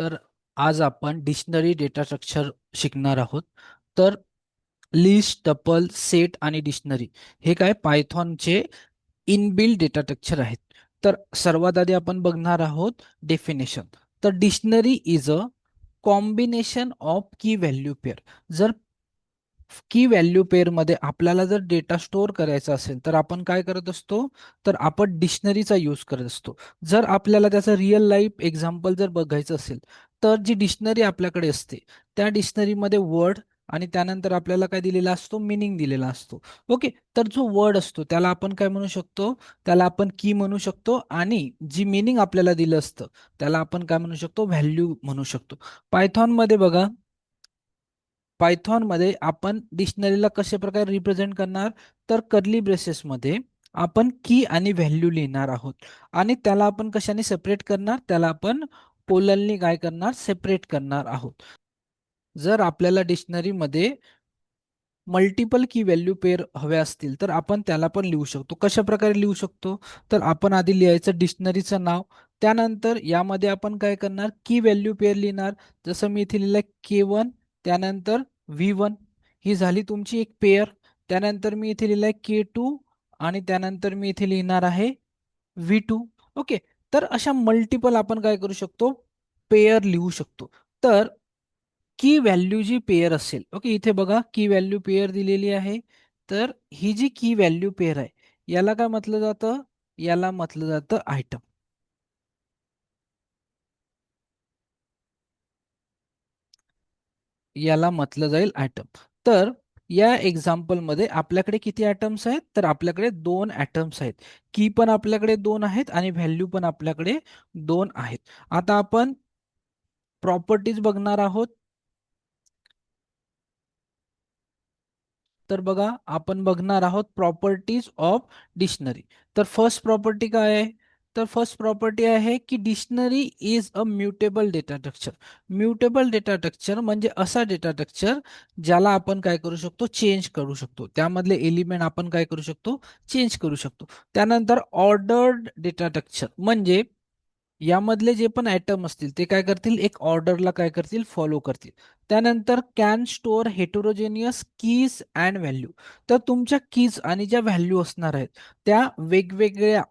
तर आज आपण डिक्शनरी डेटा स्ट्रक्चर शिकणार आहोत. तर लिस्ट, टपल, सेट आणि डिक्शनरी हे काय पायथॉनचे इनबिल्ट डेटा स्ट्रक्चर आहेत. तर सर्वात आधी आपण बघणार आहोत डेफिनेशन. तर dictionary is a combination of की व्हॅल्यू पेअर. जर की व्हॅल्यू पेअर मध्ये आपल्याला जर डेटा स्टोअर करायचा असेल तर आपण काय करत असतो, तर आपण डिक्शनरीचा यूज करत असतो. जर आपल्याला त्याचं रिअल लाईफ एक्झाम्पल जर बघायचं असेल तर जी डिक्शनरी आपल्याकडे असते त्या डिक्शनरीमध्ये वर्ड आणि त्यानंतर आपल्याला काय दिलेला असतो, मिनिंग दिलेला असतो. ओके. तर जो वर्ड असतो त्याला आपण काय म्हणू शकतो, त्याला आपण की म्हणू शकतो आणि जी मिनिंग आपल्याला दिलं असतं त्याला आपण काय म्हणू शकतो, व्हॅल्यू म्हणू शकतो. पायथॉन मध्ये बघा, पायथॉन मध्ये आपण डिक्शनरीला कशा प्रकारे रिप्रेझेंट करणार, तर कर्ली ब्रेसेसमध्ये आपण की आणि व्हॅल्यू लिहिणार आहोत आणि त्याला आपण कशाने सेपरेट करणार, त्याला आपण कोलननी काय करणार, सेपरेट करणार आहोत. जर आपल्याला डिक्शनरीमध्ये मल्टिपल की व्हॅल्यू पेअर हव्या असतील तर आपण त्याला पण लिहू शकतो. कशा प्रकारे लिहू शकतो, तर आपण आधी लिहायचं डिक्शनरीचं नाव, त्यानंतर यामध्ये आपण काय करणार, की व्हॅल्यू पेअर लिहिणार. जसं मी इथे लिहिलं K1, त्यानंतर V1, ही झाली तुमची एक पेअर. त्यानंतर मी इथे लिहिलंय K2 आणि त्यानंतर मी इथे लिहिणार आहे V2. ओके. तर अशा मल्टिपल आपण काय करू शकतो, पेअर लिहू शकतो. तर की व्हॅल्यू जी पेअर असेल, ओके, इथे बघा की व्हॅल्यू पेअर दिलेली आहे. तर ही जी की व्हॅल्यू पेअर आहे याला काय म्हटलं जातं, याला म्हटलं जातं आयटम. याला म्हटलं जाईल आयटम. तर या एक्झाम्पल मध्ये आपल्याकडे किती ॲटम्स आहेत, तर आपल्याकडे दोन ॲटम्स आहेत. की पण आपल्याकडे दोन आहेत आणि व्हॅल्यू पण आपल्याकडे दोन आहेत. आता आपण प्रॉपर्टीज बघणार आहोत. तर बघा, आपण बघणार आहोत प्रॉपर्टीज ऑफ डिक्शनरी. तर फर्स्ट प्रॉपर्टी काय आहे, तर फर्स्ट प्रॉपर्टी आहे की dictionary is a mutable data structure. Mutable data structure म्हणजे असा डेटा स्ट्रक्चर ज्याला आपण काय करू शकतो, चेंज करू शकतो. त्यामधले एलिमेंट आपण काय करू शकतो, चेंज करू शकतो. त्यानंतर ऑर्डर्ड डेटा स्ट्रक्चर म्हणजे यामधले जे पण आयटम असतील ते काय करतील, एक ऑर्डरला काय करतील, फॉलो करतील. त्यानंतर can store heterogeneous keys and value. तर तुमच्या कीज आणि ज्या व्हॅल्यू असणार आहेत त्या वेगवेगळ्या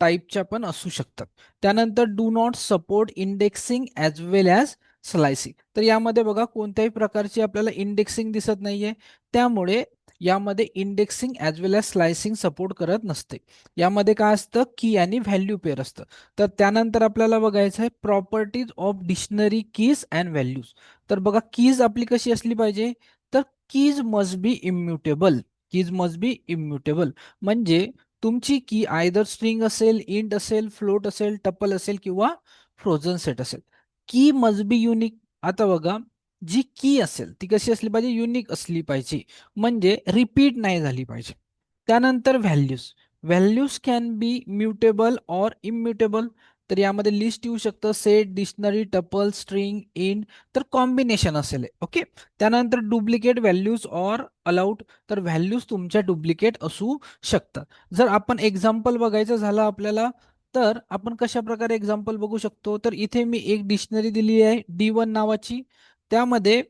टाईपच्या पण असू शकतात. त्यानंतर do not support indexing as well as slicing. तर यामध्ये बघा कोणत्याही प्रकारची आपल्याला इंडेक्सिंग दिसत नाहीये, त्यामुळे यामध्ये इंडेक्सिंग ॲज वेल ॲज स्लायसिंग सपोर्ट करत नसते. यामध्ये काय असतं, की आणि व्हॅल्यू पेअर असतं. तर त्यानंतर आपल्याला बघायचं आहे properties of dictionary keys and values. तर बघा कीज आपली कशी असली पाहिजे, तर keys must be immutable. Keys must be immutable म्हणजे तुमची की आयदर स्ट्रिंग असेल, इंट असेल, फ्लोट असेल, टपल असेल किंवा फ्रोझन सेट असेल. की मस्ट बी युनिक. आता बघा, जी की असेल ती कशी असली पाहिजे, युनिक असली पाहिजे, म्हणजे रिपीट नाही झाली पाहिजे. त्यानंतर values. Values can be mutable or immutable. तर यामध्ये लिस्ट येऊ शकतं, set, dictionary, tuple, string, int. तर कॉम्बिनेशन असेल. ओके. त्यानंतर डुप्लिकेट व्हॅल्यूज ऑर अलाउड. तर व्हॅल्यूज तुमच्या डुप्लिकेट असू शकतात. जर आपण एक्झाम्पल बघायचं झालं आपल्याला, तर आपण कशा प्रकारे एक्झाम्पल बघू शकतो, तर इथे मी एक डिक्शनरी दिली आहे D1 नावाची. त्यामध्ये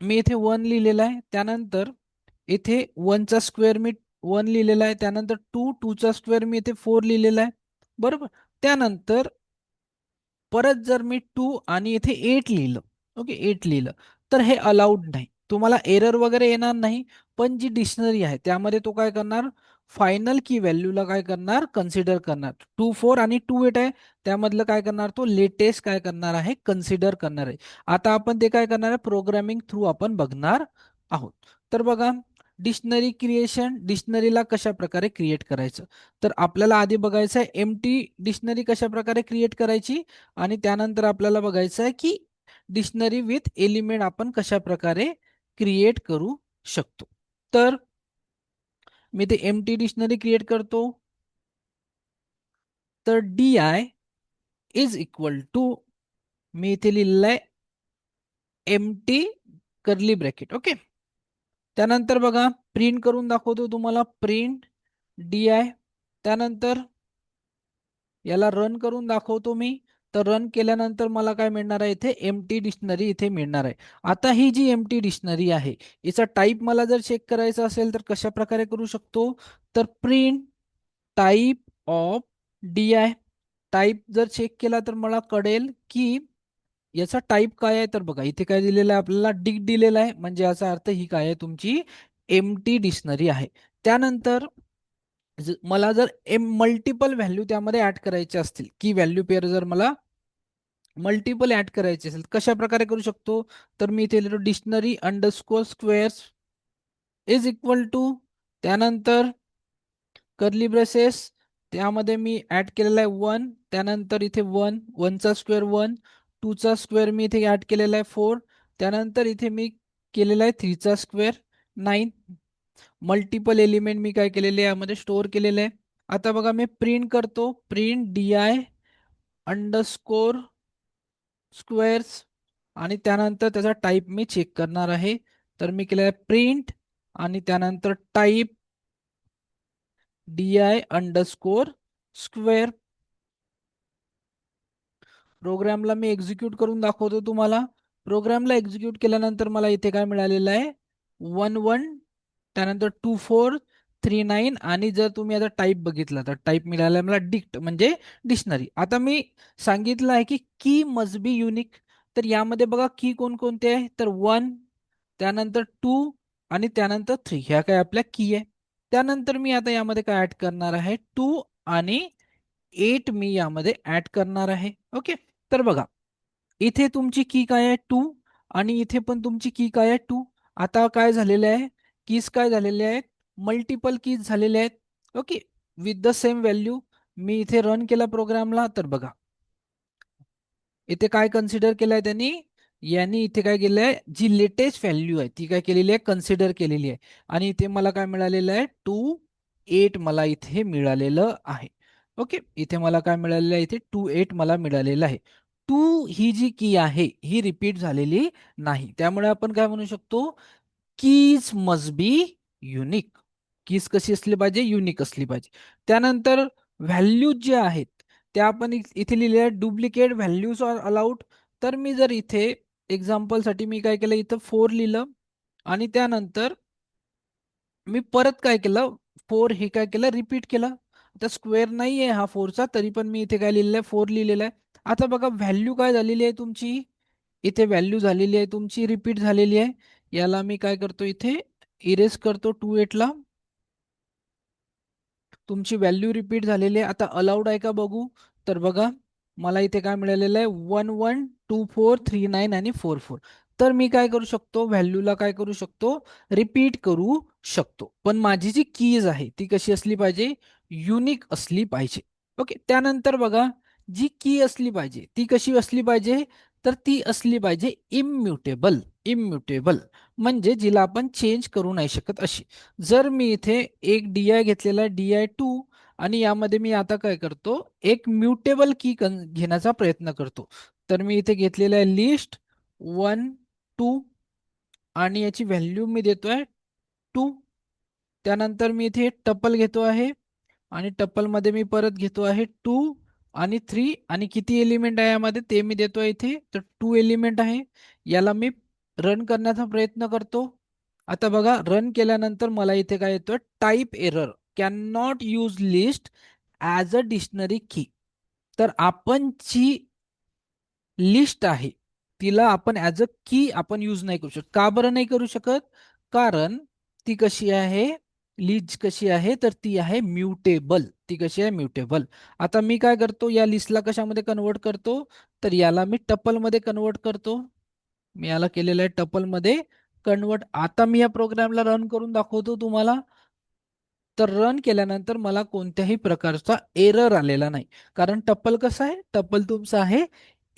मी इथे वन लिहिलेला आहे. त्यानंतर इथे वनचा स्क्वेअर मी वन लिहिलेला आहे. त्यानंतर टूचा स्क्वेअर मी इथे फोर लिहिलेला आहे. बरोबर. त्यानंतर परत जर मी टू आणि इथे एट लिहिलं, ओके, एट लिहिलं, तर हे अलाउड नाही. तुम्हाला एरर वगैरे येणार नाही. पण जी डिक्शनरी आहे त्यामध्ये तो काय करणार, फायनल की व्हॅल्यूला काय करणार, कन्सिडर करणार. 2 4 आणि 2 8 आहे, त्यामधलं काय करणार, तो लेटेस्ट काय करणार आहे, कन्सिडर करणार आहे. आता आपण ते काय करणार आहे, प्रोग्रामिंग थ्रू आपण बघणार आहोत. तर बघा, डिक्शनरी क्रिएशन, डिक्शनरीला कशा प्रकारे क्रिएट करायचं. तर आपल्याला आधी बघायचं आहे एम्प्टी डिक्शनरी कशा प्रकारे क्रिएट करायची, आणि त्यानंतर आपल्याला बघायचं आहे की डिक्शनरी विथ एलिमेंट आपण कशा प्रकारे क्रिएट करू शकतो. तर मी ते एम्प्टी डिक्शनरी क्रिएट करतो. तर DI इज इक्वल टू, मी इथे लिहिलेलं आहे एम्प्टी कर्ली ब्रॅकेट. ओके. त्यानंतर बघा, प्रिंट करून दाखवतो तुम्हाला, प्रिंट DI. त्यानंतर याला रन करून दाखवतो मी. तर रन केल्यानंतर मला काय मिळणार आहे, इथे एम्प्टी डिक्शनरी इथे मिळणार आहे. आता ही जी एम्प्टी डिक्शनरी आहे, याचा टाईप मला जर चेक करायचा असेल तर कशा प्रकारे करू शकतो, तर print type of D I. Type जर चेक केला तर मला कळेल की याचा टाईप काय आहे. तर बघा इथे काय दिलेलं आहे आपल्याला, डिक दिलेला आहे, म्हणजे याचा अर्थ ही काय आहे, तुमची एम्प्टी डिक्शनरी आहे. त्यानंतर मला जर मल्टिपल व्हॅल्यू त्यामध्ये ऍड करायचे असतील, की व्हॅल्यू पेअर जर मला मल्टिपल ऍड करायचे असेल कशा प्रकारे करू शकतो, तर मी इथे लिहितो dictionary underscore squares is equal to, त्यानंतर कर्ली ब्रेसेस, त्यामध्ये मी ऍड केलेला आहे 1, त्यानंतर इथे 1, 1चा स्क्वेअर 1, 2चा स्क्वेअर मी इथे ऍड केलेला आहे 4, त्यानंतर इथे मी केलेला आहे 3चा स्क्वेअर 9. मल्टिपल एलिमेंट मी काय केलेले आहे यामध्ये स्टोअर केलेले आहे. आता बघा मी प्रिंट करतो, print D I underscore squares, आणि त्यानंतर त्याचा टाईप मी चेक करणार आहे. तर मी केलेला आहे प्रिंट आणि त्यानंतर type D I underscore square. प्रोग्रामला मी एक्झिक्यूट करून दाखवतो तुम्हाला. प्रोग्रामला एक्झिक्यूट केल्यानंतर मला इथे काय मिळालेलं आहे, 1 1, त्यानंतर 2 4 3 9, आणि जर तुम्ही आता टाईप बघितला तर टाईप मिळाला मला डिक्ट म्हणजे डिक्शनरी. आता मी सांगितलं आहे की की मस्ट बी युनिक, तर यामध्ये बघा की कोणकोणते आहे, तर 1, त्यानंतर 2 आणि त्यानंतर 3, ह्या काय आपल्या की आहे. त्यानंतर मी आता यामध्ये काय ऍड करणार आहे, 2 आणि 8 मी यामध्ये ऍड करणार आहे. ओके, तर बघा इथे तुमची की काय आहे 2, आणि इथे पण तुमची की काय आहे 2. आता काय झालेलं आहे, कीज काय झालेले आहेत, मल्टिपल कीज झालेले आहेत. Okay, with the same value. मी इथे रन केला प्रोग्रामला, तर बघा इथे काय कन्सिडर केलंय त्यांनी, यांनी इथे काय केलंय, जी लेटेस्ट व्हॅल्यू आहे ती काय केलेली आहे, कन्सिडर केलेली आहे. आणि इथे मला काय मिळालेलं आहे, 2 8 मला इथे मिळालेलं आहे. ओके, इथे मला काय मिळालेलं आहे, इथे 2 8 मला मिळालेलं आहे. 2 ही जी की आहे ही रिपीट झालेली नाही, त्यामुळे आपण काय म्हणू शकतो, कीज मस्ट बी युनिक. कीज कशी असली पाहिजे, युनिक असली पाहिजे. त्यानंतर व्हॅल्यूज जे आहेत त्या आपण इथे लिहिले आहेत, डुप्लिकेट व्हॅल्यूज आर अलाउड. तर मी जर इथे एक्झाम्पल साठी मी काय केलं, इथं 4 लिहिलं, आणि त्यानंतर मी परत काय केलं, 4 हे काय केलं, रिपीट केलं. आता स्क्वेअर नाही आहे हा 4चा, तरी पण मी इथे काय लिहिलेलं आहे, 4 लिहिलेलं आहे. आता बघा व्हॅल्यू काय झालेली आहे तुमची, इथे व्हॅल्यू झालेली आहे तुमची, रिपीट झालेली आहे. याला मी काय करतो, इथे इरेज करतो 2 8 ला. तुमची व्हॅल्यू रिपीट झालेली आहे. आता अलाउड आहे का बघू, तर बघा मला इथे काय मिळालेलं आहे, 1 1 2 4 3 9 आणि 4 4. तर मी काय करू शकतो, व्हॅल्यूला काय करू शकतो, रिपीट करू शकतो. पण माझी जी कीज आहे ती कशी असली पाहिजे, युनिक असली पाहिजे. ओके, त्यानंतर बघा जी की असली पाहिजे ती कशी असली पाहिजे, तर ती असली पाहिजे इम्म्युटेबल. इम्म्युटेबल म्हणजे जिला आपण चेंज करू नाही शकत अशी. जर मी इथे एक डी आय घेतलेला आहे, DI2, आणि यामध्ये मी आता काय करतो, एक म्युटेबल की घेण्याचा प्रयत्न करतो. तर मी इथे घेतलेला आहे लिस्ट 1 2, आणि याची व्हॅल्यू मी देतोय 2. त्यानंतर मी इथे टपल घेतो आहे, आणि टप्पल मध्ये मी परत घेतो आहे 2 आणि 3, आणि किती एलिमेंट आहे यामध्ये ते मी देतो इथे, तर 2 एलिमेंट आहे. याला मी रन करण्याचा प्रयत्न करतो. आता बघा रन केल्यानंतर मला इथे काय येतं, type error, can not use list as a dictionary की. तर आपण जी लिस्ट आहे तिला आपण ॲज अ की आपण यूज नाही करू शकत. का बरं नाही करू शकत, कारण ती कशी आहे, लिस्ट कशी आहे, तर ती आहे म्युटेबल. ती कशी आहे, म्युटेबल. आता मी काय करतो, या लिस्टला कशामध्ये कन्वर्ट करतो, तर याला मी टपल मध्ये कन्वर्ट करतो. मी याला केलेलं आहे टपल मध्ये कन्वर्ट. आता मी या प्रोग्रामला रन करून दाखवतो तुम्हाला. तर रन केल्यानंतर मला कोणत्याही प्रकारचा एरर आलेला नाही, कारण टप्पल कसं आहे, टप्पल तुमचं आहे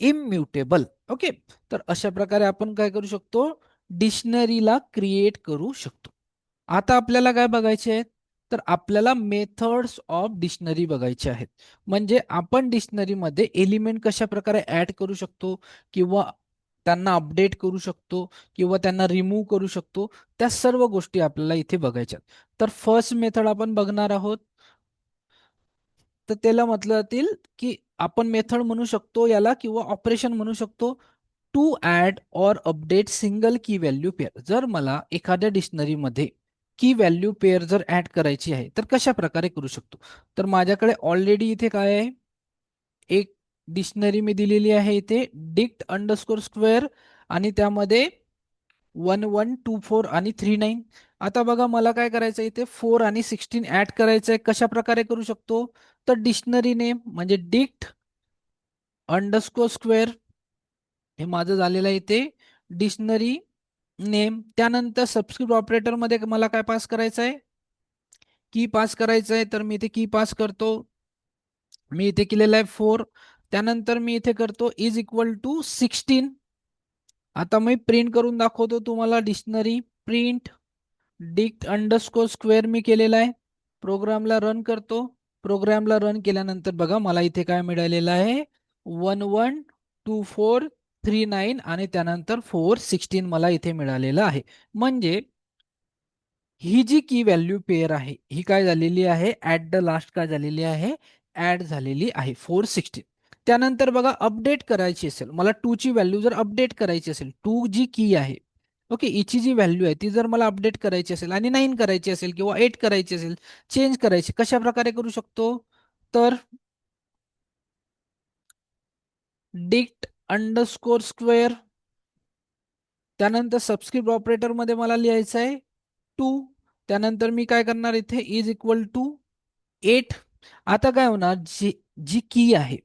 इम्म्युटेबल. ओके, तर अशा प्रकारे आपण काय करू शकतो, डिक्शनरीला क्रिएट करू शकतो. आता आपल्याला काय बघायचे आहेत, तर आपल्याला मेथड्स ऑफ डिक्शनरी बघायचे आहेत. म्हणजे आपण डिक्शनरीमध्ये एलिमेंट कशा प्रकारे ऍड करू शकतो, किंवा त्यांना अपडेट करू शकतो, किंवा त्यांना रिमूव्ह करू शकतो, त्या सर्व गोष्टी आपल्याला इथे बघायच्या. तर फर्स्ट मेथड आपण बघणार आहोत, तर त्याला म्हटलं जातील की आपण मेथड म्हणू शकतो याला किंवा ऑपरेशन म्हणू शकतो टू ऍड और अपडेट सिंगल की व्हॅल्यू पेअर. जर मला एखाद्या डिक्शनरीमध्ये की व्हॅल्यू पेअर जर ऍड करायची आहे तर कशा प्रकारे करू शकतो. तर माझ्याकडे ऑलरेडी इथे काय आहे, एक डिक्शनरी मी दिलेली आहे इथे डिक्ट अंडरस्कोर स्क्वेअर आणि त्यामध्ये 1124 आणि 39. आता बघा मला काय करायचं इथे 4 आणि 16 ऍड करायचं आहे. कशा प्रकारे करू शकतो, तर डिक्शनरी नेम म्हणजे डिक्ट अंडरस्कोर स्क्वेअर हे माझं झालेलं आहे इथे डिक्शनरी नेम. त्यानंतर सबस्क्रिप्ट ऑपरेटर मध्ये मला काय पास करायचं आहे, की पास करायचं आहे. तर मी इथे की पास करतो, मी इथे केलेलं आहे 4. त्यानंतर मी इथे करतो इज इक्वल टू 16. आता मी प्रिंट करून दाखवतो तुम्हाला dictionary print dict underscore square मी केलेला आहे. प्रोग्रामला रन करतो. प्रोग्रामला रन केल्यानंतर बघा मला इथे काय मिळालेलं आहे 112439 आणि त्यानंतर 416 मला इथे मिळालेलं आहे. म्हणजे ही जी की व्हॅल्यू पेअर आहे ही काय झालेली आहे ऍट द लास्ट काय झालेली आहे ऍड झालेली आहे 416. त्यानंतर बघा अपडेट करायची असेल मला 2 ची व्हॅल्यू जर अपडेट करायची असेल 2 जी की आहे ओके हिची जी व्हॅल्यू आहे ती जर मला अपडेट करायची असेल आणि 9 करायची असेल किंवा 8 करायची असेल चेंज करायची कशा प्रकारे करू शकतो, तर डिक्ट अंडरस्कोर स्क्वेअर त्यानंतर सबस्क्रिप्ट ऑपरेटर मध्ये मला लिहायचं आहे 2. त्यानंतर मी काय करणार इथे इज इक्वल टू 8. आता काय होणार जी जी की आहे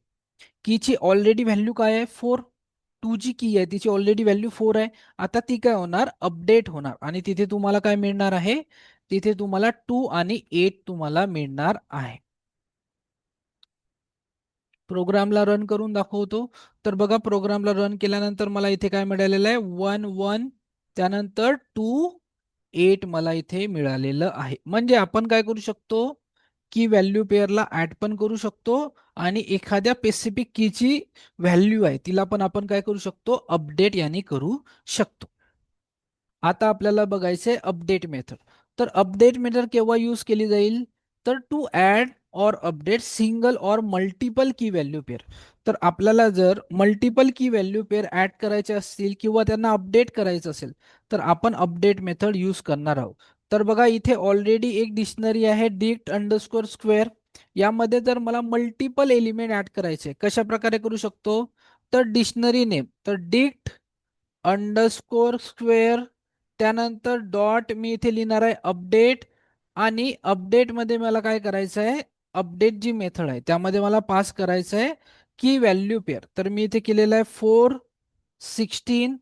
कीची ऑलरेडी व्हॅल्यू काय आहे 4. 2 जी की आहे तिची ऑलरेडी व्हॅल्यू 4 आहे. आता ती काय होणार अपडेट होणार आणि तिथे तुम्हाला काय मिळणार आहे, तिथे तुम्हाला 2 आणि 8 तुम्हाला मिळणार आहे. प्रोग्रामला रन करून दाखवतो. तर बघा प्रोग्रामला रन केल्यानंतर मला इथे काय मिळालेलं आहे 1 1 त्यानंतर 2 8 मला इथे मिळालेलं आहे. म्हणजे आपण काय करू शकतो की व्हॅल्यू पेअरला ऍड पण करू शकतो आणि एखाद्या स्पेसिफिक कीची व्हॅल्यू आहे तिला पण आपण काय करू शकतो अपडेट याने करू शकतो. आता आपल्याला बघायचंय अपडेट मेथड. तर अपडेट मेथड केव्हा यूज केली जाईल, तर टू ऍड और अपडेट सिंगल और मल्टिपल की व्हॅल्यू पेअर. तर आपल्याला जर मल्टिपल की व्हॅल्यू पेअर ऍड करायचे असतील किंवा त्यांना अपडेट करायचं असेल तर आपण अपडेट मेथड यूज करणार आहोत. तर बघा इथे ऑलरेडी एक डिक्शनरी आहे डिक्ट अंडरस्कोर स्क्वेअर. यामध्ये जर मला मल्टिपल एलिमेंट ऍड करायचे कशा प्रकारे करू शकतो, तर डिक्शनरी नेम तर डिक्ट अंडरस्कोर स्क्वेअर त्यानंतर डॉट मी इथे लिहिणार आहे अपडेट आणि अपडेट मध्ये मला काय करायचं आहे अपडेट जी मेथड आहे त्यामध्ये मला पास करायचं आहे की व्हॅल्यू पेअर. तर मी इथे केलेलं आहे 416.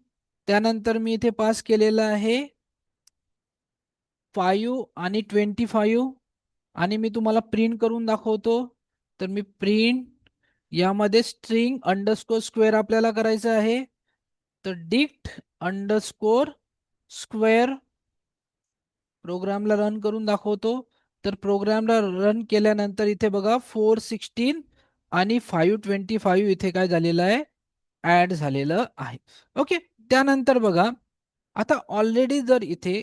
त्यानंतर मी इथे पास केलेलं आहे 5 आणि 25 आणि मी तुम्हाला प्रिंट करून दाखवतो. तर मी प्रिंट यामध्ये स्ट्रिंग अंडरस्कोर स्क्वेअर आपल्याला करायचं आहे. तर डिक्ट अंडरस्कोर स्क्वेअर प्रोग्रामला रन करून दाखवतो. तर प्रोग्रामला रन केल्यानंतर इथे बघा 416 आणि 525 इथे काय झालेलं आहे ऍड झालेलं आहे. ओके. त्यानंतर बघा आता ऑलरेडी जर इथे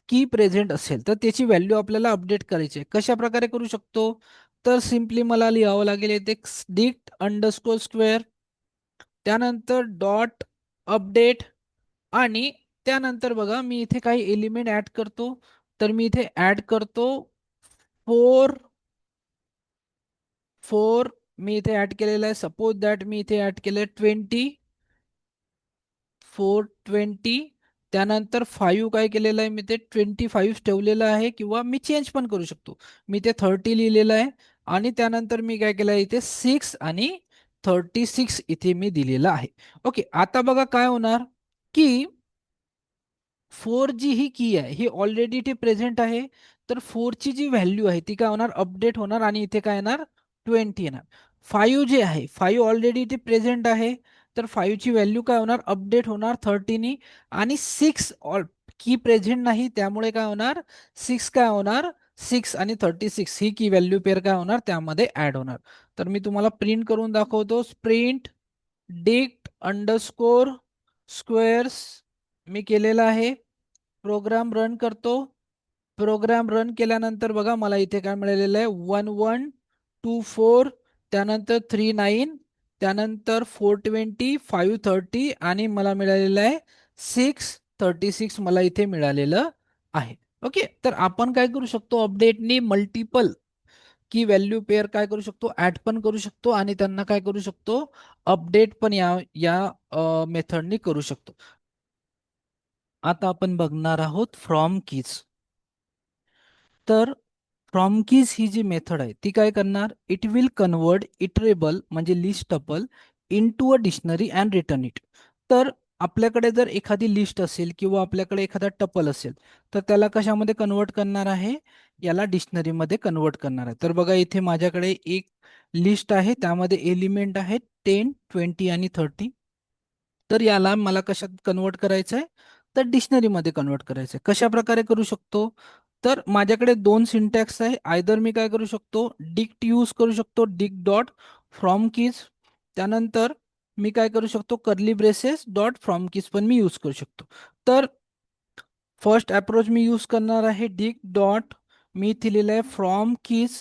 की प्रेझेंट असेल तर त्याची व्हॅल्यू आपल्याला अपडेट करायची आहे. कशा प्रकारे करू शकतो, तर सिम्पली मला लिहावं लागेल इथे डिक्ट अंडरस्कोर स्क्वेअर त्यानंतर डॉट अपडेट आणि त्यानंतर बघा मी इथे काही एलिमेंट ऍड करतो. तर मी इथे ऍड करतो 4 मी इथे ऍड केलेलं आहे. सपोज दॅट मी इथे ऍड केलं 420 त्यानंतर 5 काय केलेलं आहे मी ते 25 ठेवलेलं आहे किंवा मी चेंज पण करू शकतो. मी ते 30 लिहिलेलं आहे आणि त्यानंतर मी काय केलं आहे इथे 6 आणि 36 इथे मी दिलेलं आहे. ओके. आता बघा काय होणार की 4 जी ही की आहे ही ऑलरेडी इथे प्रेझेंट आहे. तर 4 ची जी व्हॅल्यू आहे ती काय होणार अपडेट होणार आणि इथे काय येणार 20 येणार. 5 जे आहे 5 ऑलरेडी इथे प्रेझेंट आहे. तर 5 ची व्हॅल्यू काय होणार अपडेट होणार 30 आणि 6 की प्रेझेंट नाही त्यामुळे काय होणार 6 काय होणार 6 आणि 36 ही की व्हॅल्यू पेअर काय होणार त्यामध्ये ऍड होणार. तर मी तुम्हाला प्रिंट करून दाखवतो. प्रिंट डिक्ट अंडरस्कोर स्क्वेअर्स मी केलेला आहे. प्रोग्राम रन करतो. प्रोग्राम रन केल्यानंतर बघा मला इथे काय मिळालेलं आहे 24, त्यानंतर 39, त्यानंतर 420, 530 आणि मला मिळालेलं आहे 636 मला इथे मिळालेलं आहे. ओके, तर आपण काय करू शकतो, अपडेटनी मल्टिपल की व्हॅल्यू पेअर काय करू शकतो, ऍड पण करू शकतो आणि त्यांना काय करू शकतो, अपडेट पण या या मेथडनी करू शकतो. आता आपण बघणार आहोत फ्रॉम कीज. तर फ्रॉम कीज ही जी मेथड आहे ती काय करणार, इट विल कन्वर्ट इटरेबल म्हणजे list tuple into a dictionary and return it. तर आपल्याकडे जर एखादी लिस्ट असेल किंवा आपल्याकडे एखादा टपल असेल तर त्याला कशामध्ये कन्वर्ट करणार आहे, याला डिक्शनरीमध्ये कन्वर्ट करणार आहे. तर बघा इथे माझ्याकडे एक लिस्ट आहे, त्यामध्ये एलिमेंट आहेत 10, 20 आणि 30. तर याला मला कशात कन्वर्ट करायचं आहे, तर डिक्शनरीमध्ये कन्वर्ट करायचं आहे. कशा प्रकारे करू शकतो, तर माझ्याकडे दोन सिंटॅक्स आहे. आयदर मी काय करू शकतो, डिक्ट यूज करू शकतो, डिक्ट डॉट फ्रॉम कीज. त्यानंतर मी काय करू शकतो, curly braces dot from keys पण मी यूज करू शकतो. तर फर्स्ट अप्रोच मी यूज करणार आहे डिक्ट डॉट, मी इथे लिहिलं आहे फ्रॉम कीज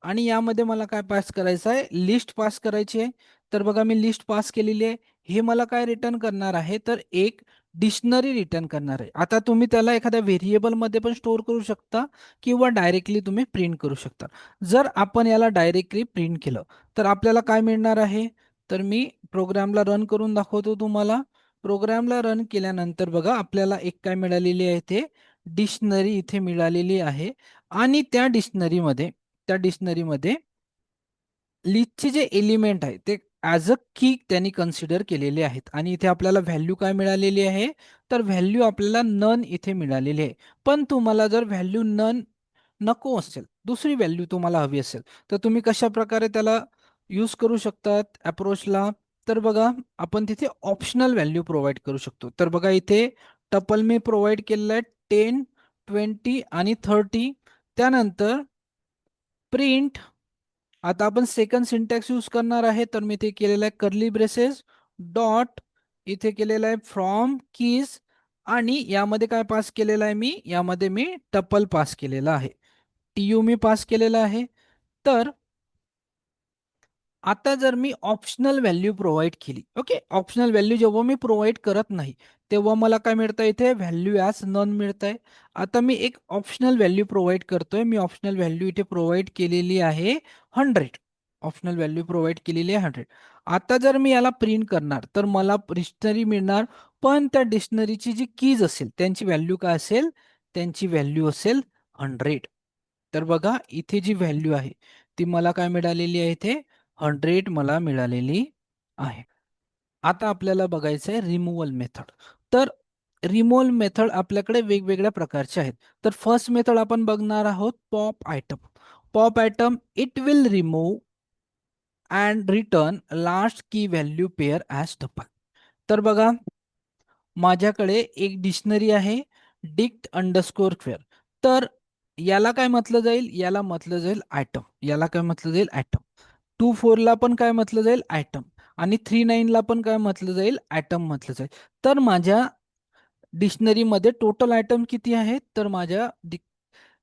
आणि यामध्ये मला काय पास करायचं आहे, लिस्ट पास करायची आहे. तर बघा मी लिस्ट पास केलेली आहे. हे मला काय रिटर्न करणार आहे, तर एक डिक्शनरी रिटर्न करणार आहे. आता तुम्ही त्याला एखाद्या व्हेरिएबल मध्ये पण स्टोअर करू शकता किंवा डायरेक्टली तुम्ही प्रिंट करू शकता. जर आपण याला डायरेक्टली प्रिंट केलं तर आपल्याला काय मिळणार आहे, तर मी प्रोग्रामला रन करून दाखवतो तुम्हाला. प्रोग्रामला रन केल्यानंतर बघा आपल्याला एक काय मिळालेली आहे, ते डिक्शनरी इथे मिळालेली आहे. आणि त्या डिक्शनरीमध्ये लिस्टचे जे एलिमेंट आहे ते ॲज अ की त्यांनी कन्सिडर केलेले आहेत. आणि इथे आपल्याला व्हॅल्यू काय मिळालेली आहे, तर व्हॅल्यू आपल्याला नन इथे मिळालेली आहे. पण तुम्हाला जर व्हॅल्यू नन नको असेल, दुसरी व्हॅल्यू तुम्हाला हवी असेल, तर तुम्ही कशा प्रकारे त्याला यूज करू शकतात अप्रोचला, तर बघा आपण तिथे ऑप्शनल व्हॅल्यू प्रोव्हाइड करू शकतो. तर बघा इथे टपल मी प्रोव्हाइड केलेलं आहे 10, 20 आणि 30. त्यानंतर प्रिंट, आता आपण सेकंड सिंटॅक्स यूज करणार आहे, तर मी इथे केलेलं आहे कर्ली ब्रेसेस डॉट, इथे केलेलं आहे फ्रॉम कीज आणि यामध्ये काय पास केलेलं आहे, यामध्ये मी टपल पास केलेला आहे, टीयू मी पास केलेला आहे. तर आता जर मी ऑप्शनल व्हॅल्यू प्रोव्हाइड केली, ओके, ऑप्शनल व्हॅल्यू जेव्हा मी प्रोव्हाइड करत नाही तेव्हा मला काय मिळतं, इथे व्हॅल्यू ॲज नन मिळत आहे. आता मी एक ऑप्शनल व्हॅल्यू प्रोव्हाइड करतोय, मी ऑप्शनल व्हॅल्यू इथे प्रोव्हाइड केलेली आहे 100. ऑप्शनल व्हॅल्यू प्रोव्हाइड केलेली आहे 100. आता जर मी याला प्रिंट करणार तर मला डिक्शनरी मिळणार, पण त्या डिक्शनरीची जी कीज असेल त्यांची व्हॅल्यू काय असेल, त्यांची व्हॅल्यू असेल 100. तर बघा इथे जी व्हॅल्यू आहे ती मला काय मिळालेली आहे, इथे 100 मला मिळालेली आहे. आता आपल्याला बघायचं आहे रिमूव्हल मेथड. तर रिमूव्हल मेथड आपल्याकडे वेगवेगळ्या प्रकारचे आहेत. तर फर्स्ट मेथड आपण बघणार आहोत pop item. Pop item it will remove and return last की व्हॅल्यू पेअर ॲज टपल. तर बघा माझ्याकडे एक डिक्शनरी आहे डिक्ट अंडरस्कोर स्क्वेअर. तर याला काय म्हटलं जाईल, याला म्हटलं जाईल आयटम. याला काय म्हटलं जाईल, आयटम. 24 ला पण काय म्हटलं जाईल, आयटम. आणि 39 ला पण काय म्हटलं जाईल, आयटम म्हटलं जाईल. तर माझ्या डिक्शनरीमध्ये टोटल आयटम किती आहेत, तर माझ्या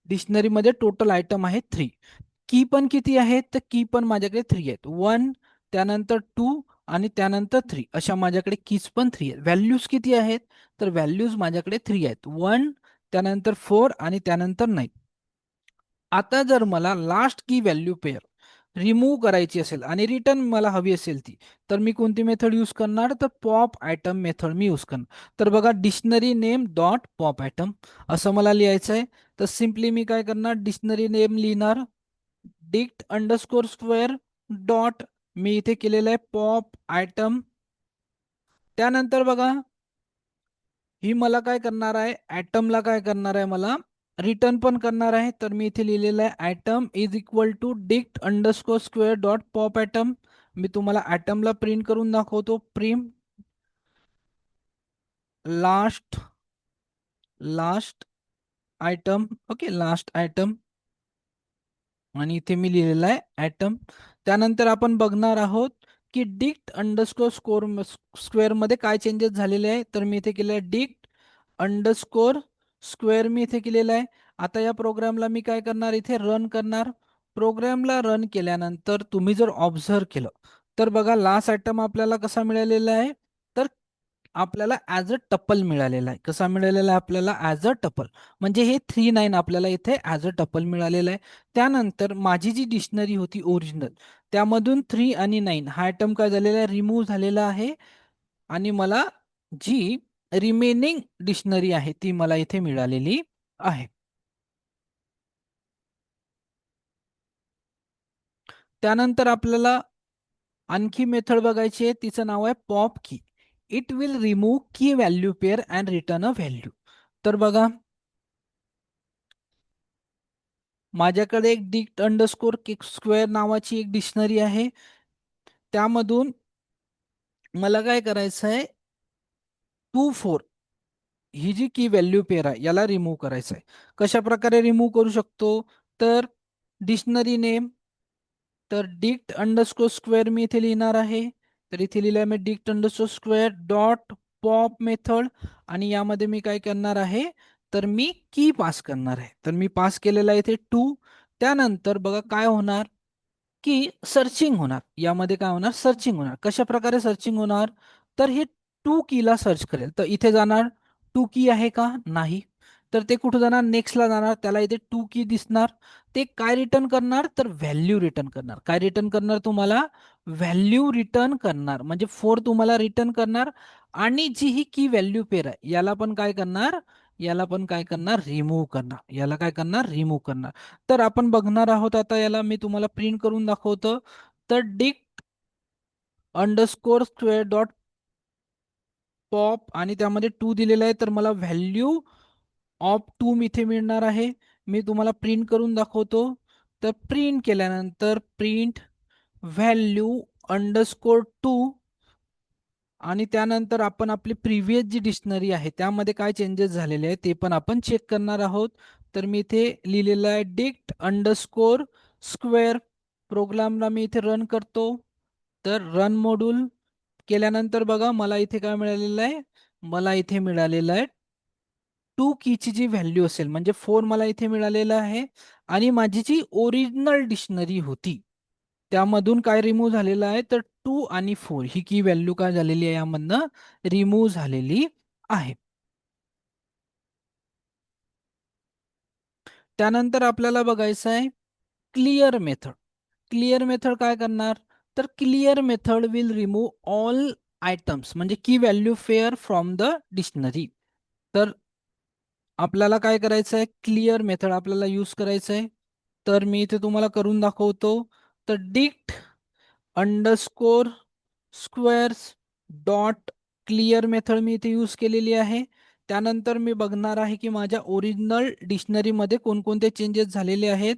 डिक्शनरीमध्ये टोटल आयटम आहे 3. की पण किती आहेत, तर की पण माझ्याकडे 3 आहेत. 1, त्यानंतर 2 आणि त्यानंतर 3, अशा माझ्याकडे कीज पण 3 आहेत. व्हॅल्यूज किती आहेत, तर व्हॅल्यूज माझ्याकडे 3 आहेत. 1, त्यानंतर 4 आणि त्यानंतर 9. आता जर मला लास्ट की व्हॅल्यू पेअर रिमूव्ह करायची असेल आणि रिटर्न मला हवी असेल ती, तर मी कोणती मेथड यूज करणार, तर पॉप आयटम मेथड मी यूज करणार. तर बघा dictionary name dot pop item असं मला लिहायचं आहे. तर सिम्पली मी काय करणार, डिक्शनरी नेम लिहिणार डिक्ट अंडरस्कोर स्क्वेअर डॉट, मी इथे केलेलं आहे पॉप आयटम. त्यानंतर बघा ही मला काय करणार आहे, ऍटमला काय करणार आहे, मला रिटर्न पण करणार आहे. तर मी इथे लिहिलेलं आहे item is equal to dict underscore square dot pop item. मी तुम्हाला ऍटमला प्रिंट करून दाखवतो, print last last item, okay, last item. आणि इथे मी लिहिलेलं आहे ऍटम. त्यानंतर आपण बघणार आहोत की डिक्ट अंडरस्कोर स्क्वेअर मध्ये काय चेंजेस झालेले आहे, तर मी इथे केलं आहे डिक्ट अंडरस्कोर स्क्वेअर मी इथे केलेलं आहे. आता या प्रोग्रामला मी काय करणार, इथे रन करणार. प्रोग्रामला रन केल्यानंतर तुम्ही जर ऑब्झर्व केलं तर बघा लास्ट आयटम आपल्याला कसा मिळालेला आहे, तर आपल्याला ॲज अ टपल मिळालेला आहे. कसा मिळालेला आहे आपल्याला? As a tuple. म्हणजे हे 3 9 आपल्याला इथे ॲज अ टपल मिळालेलं आहे. त्यानंतर माझी जी डिक्शनरी होती ओरिजिनल, त्यामधून 3 आणि 9 हा आयटम काय झालेला आहे? रिमूव्ह झालेला आहे. आणि मला जी रिमेनिंग डिक्शनरी आहे ती मला इथे मिळालेली आहे. त्यानंतर आपल्याला आणखी मेथड बघायची आहे, तिचं नाव आहे पॉप की. इट विल रिमूव्ह की value pair and return a value. तर बघा, माझ्याकडे एक डिक्ट अंडरस्कोर स्क्वेअर नावाची एक डिक्शनरी आहे. त्यामधून मला काय करायचं आहे, 2 4 ही जी की व्हॅल्यू पेअर आहे याला रिमूव्ह करायचं आहे. कशा प्रकारे रिमूव्ह करू शकतो, तर डिक्शनरी नेम, तर डिक्ट अंडरस्कोर स्क्वेअर मी इथे लिहिणार आहे. तर इथे लिहिलंय मी dict underscore square dot pop method. आणि यामध्ये मी काय करणार आहे, तर मी की पास करणार आहे. तर मी पास केलेला आहे इथे 2. त्यानंतर बघा काय होणार, की सर्चिंग होणार. यामध्ये काय होणार, सर्चिंग होणार. कशा प्रकारे सर्चिंग होणार, तर हे 2 कीला सर्च करेल. तर इथे जाणार 2 की आहे का, नाही. तर ते कुठं जाणार, नेक्स्टला जाणार, त्याला इथे 2 की दिसणार. ते काय रिटर्न करणार, तर व्हॅल्यू रिटर्न करणार. काय रिटर्न करणार, तुम्हाला व्हॅल्यू रिटर्न करणार. म्हणजे 4 तुम्हाला रिटर्न करणार. आणि जी ही की व्हॅल्यू पेअर आहे याला पण काय करणार, याला पण काय करणार, रिमूव्ह करणार. याला काय करणार, रिमूव्ह करणार. तर आपण बघणार आहोत आता, याला मी तुम्हाला प्रिंट करून दाखवतो. तर dict underscore square dot pop आणि त्यामध्ये 2 दिलेला आहे, तर मला व्हॅल्यू ऑफ 2 इथे मिळणार आहे. मी तुम्हाला प्रिंट करून दाखवतो. तर प्रिंट केल्यानंतर प्रिंट व्हॅल्यू अंडरस्कोर 2. आणि त्यानंतर आपण आपली प्रिव्हियस जी डिक्शनरी आहे त्यामध्ये काय चेंजेस झालेले आहेत ते पण आपण चेक करणार आहोत. तर मी इथे लिहिलेलं आहे डिक्ट अंडरस्कोर स्क्वेअर. प्रोग्रामला मी इथे रन करतो. तर रन मॉड्यूल केल्यानंतर बघा मला इथे काय मिळालेलं आहे, मला इथे मिळालेलं आहे 2 कीची जी व्हॅल्यू असेल, म्हणजे 4 मला इथे मिळालेलं आहे. आणि माझी जी ओरिजिनल डिक्शनरी होती त्यामधून काय रिमूव्ह झालेलं आहे, तर 2 आणि 4 ही की व्हॅल्यू काय झालेली आहे, यामधनं रिमूव्ह झालेली आहे. त्यानंतर आपल्याला बघायचं आहे क्लिअर मेथड. क्लिअर मेथड काय करणार, तर clear method will remove all items म्हणजे की value fair from the dictionary. तर आपल्याला काय करायचं आहे, क्लिअर मेथड आपल्याला यूज करायचं आहे. तर मी इथे तुम्हाला करून दाखवतो. तर dict underscore squares dot clear method मी इथे यूज केलेली आहे. त्यानंतर मी बघणार आहे की माझ्या ओरिजिनल डिक्शनरीमध्ये कोणकोणते चेंजेस झालेले आहेत.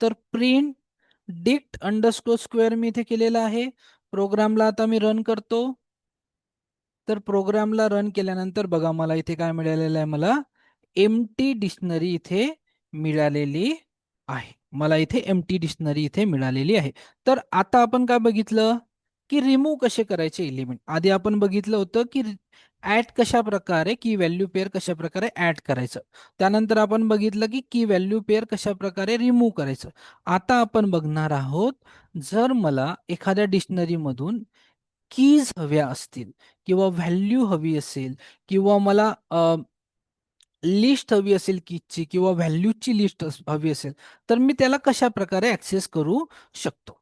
तर प्रिंट डिक्ट अंडरस्कोर स्क्वेअर मी इथे केलेला आहे. प्रोग्रामला आता मी रन करतो. तर प्रोग्रामला रन केल्यानंतर बघा मला इथे काय मिळालेलं आहे, मला एम्प्टी डिक्शनरी इथे मिळालेली आहे. मला इथे एम्प्टी डिक्शनरी इथे मिळालेली आहे. तर आता आपण काय बघितलं, की रिमूव्ह कसे करायचे एलिमेंट. आधी आपण बघितलं होतं की ऍड कशा प्रकारे, की व्हॅल्यू पेअर कशा प्रकारे ऍड करायचं. त्यानंतर आपण बघितलं की व्हॅल्यू पेअर कशा प्रकारे रिमूव्ह करायचं. आता आपण बघणार आहोत, जर मला एखाद्या डिक्शनरी मधून कीज हव्या असतील किंवा व्हॅल्यू हवी असेल किंवा मला लिस्ट हवी असेल कीजची किंवा व्हॅल्यूची लिस्ट हवी असेल, तर मी त्याला कशा प्रकारे ऍक्सेस करू शकतो.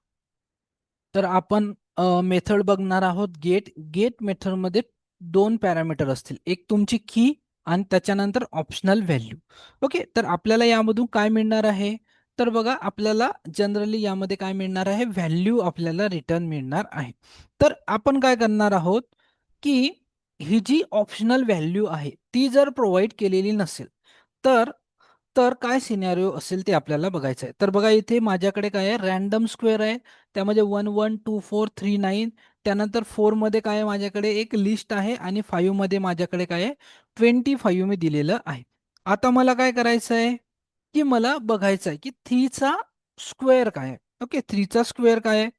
तर आपण मेथड बघणार आहोत गेट. गेट मेथडमध्ये 2 पॅरामीटर असतील, एक तुमची की आणि त्याच्यानंतर ऑप्शनल व्हॅल्यू. ओके, तर आपल्याला यामधून काय मिळणार आहे, तर बघा आपल्याला जनरली यामध्ये काय मिळणार आहे, व्हॅल्यू आपल्याला रिटर्न मिळणार आहे. तर आपण काय करणार आहोत, की ही जी ऑप्शनल व्हॅल्यू आहे ती जर प्रोव्हाइड केलेली नसेल, तर तर काय सिनॅरिओ असेल ते आपल्याला बघायचं आहे. तर बघा इथे माझ्याकडे काय आहे, रॅन्डम स्क्वेअर आहे. त्यामध्ये 1 1 2 4 3 9. त्यानंतर 4 मध्ये काय आहे, माझ्याकडे एक लिस्ट आहे. आणि 5 मध्ये माझ्याकडे काय आहे, 25 मी दिलेलं आहे. आता मला काय करायचं आहे, की मला बघायचं आहे की 3 चा स्क्वेअर काय आहे. ओके, 3 चा स्क्वेअर काय आहे,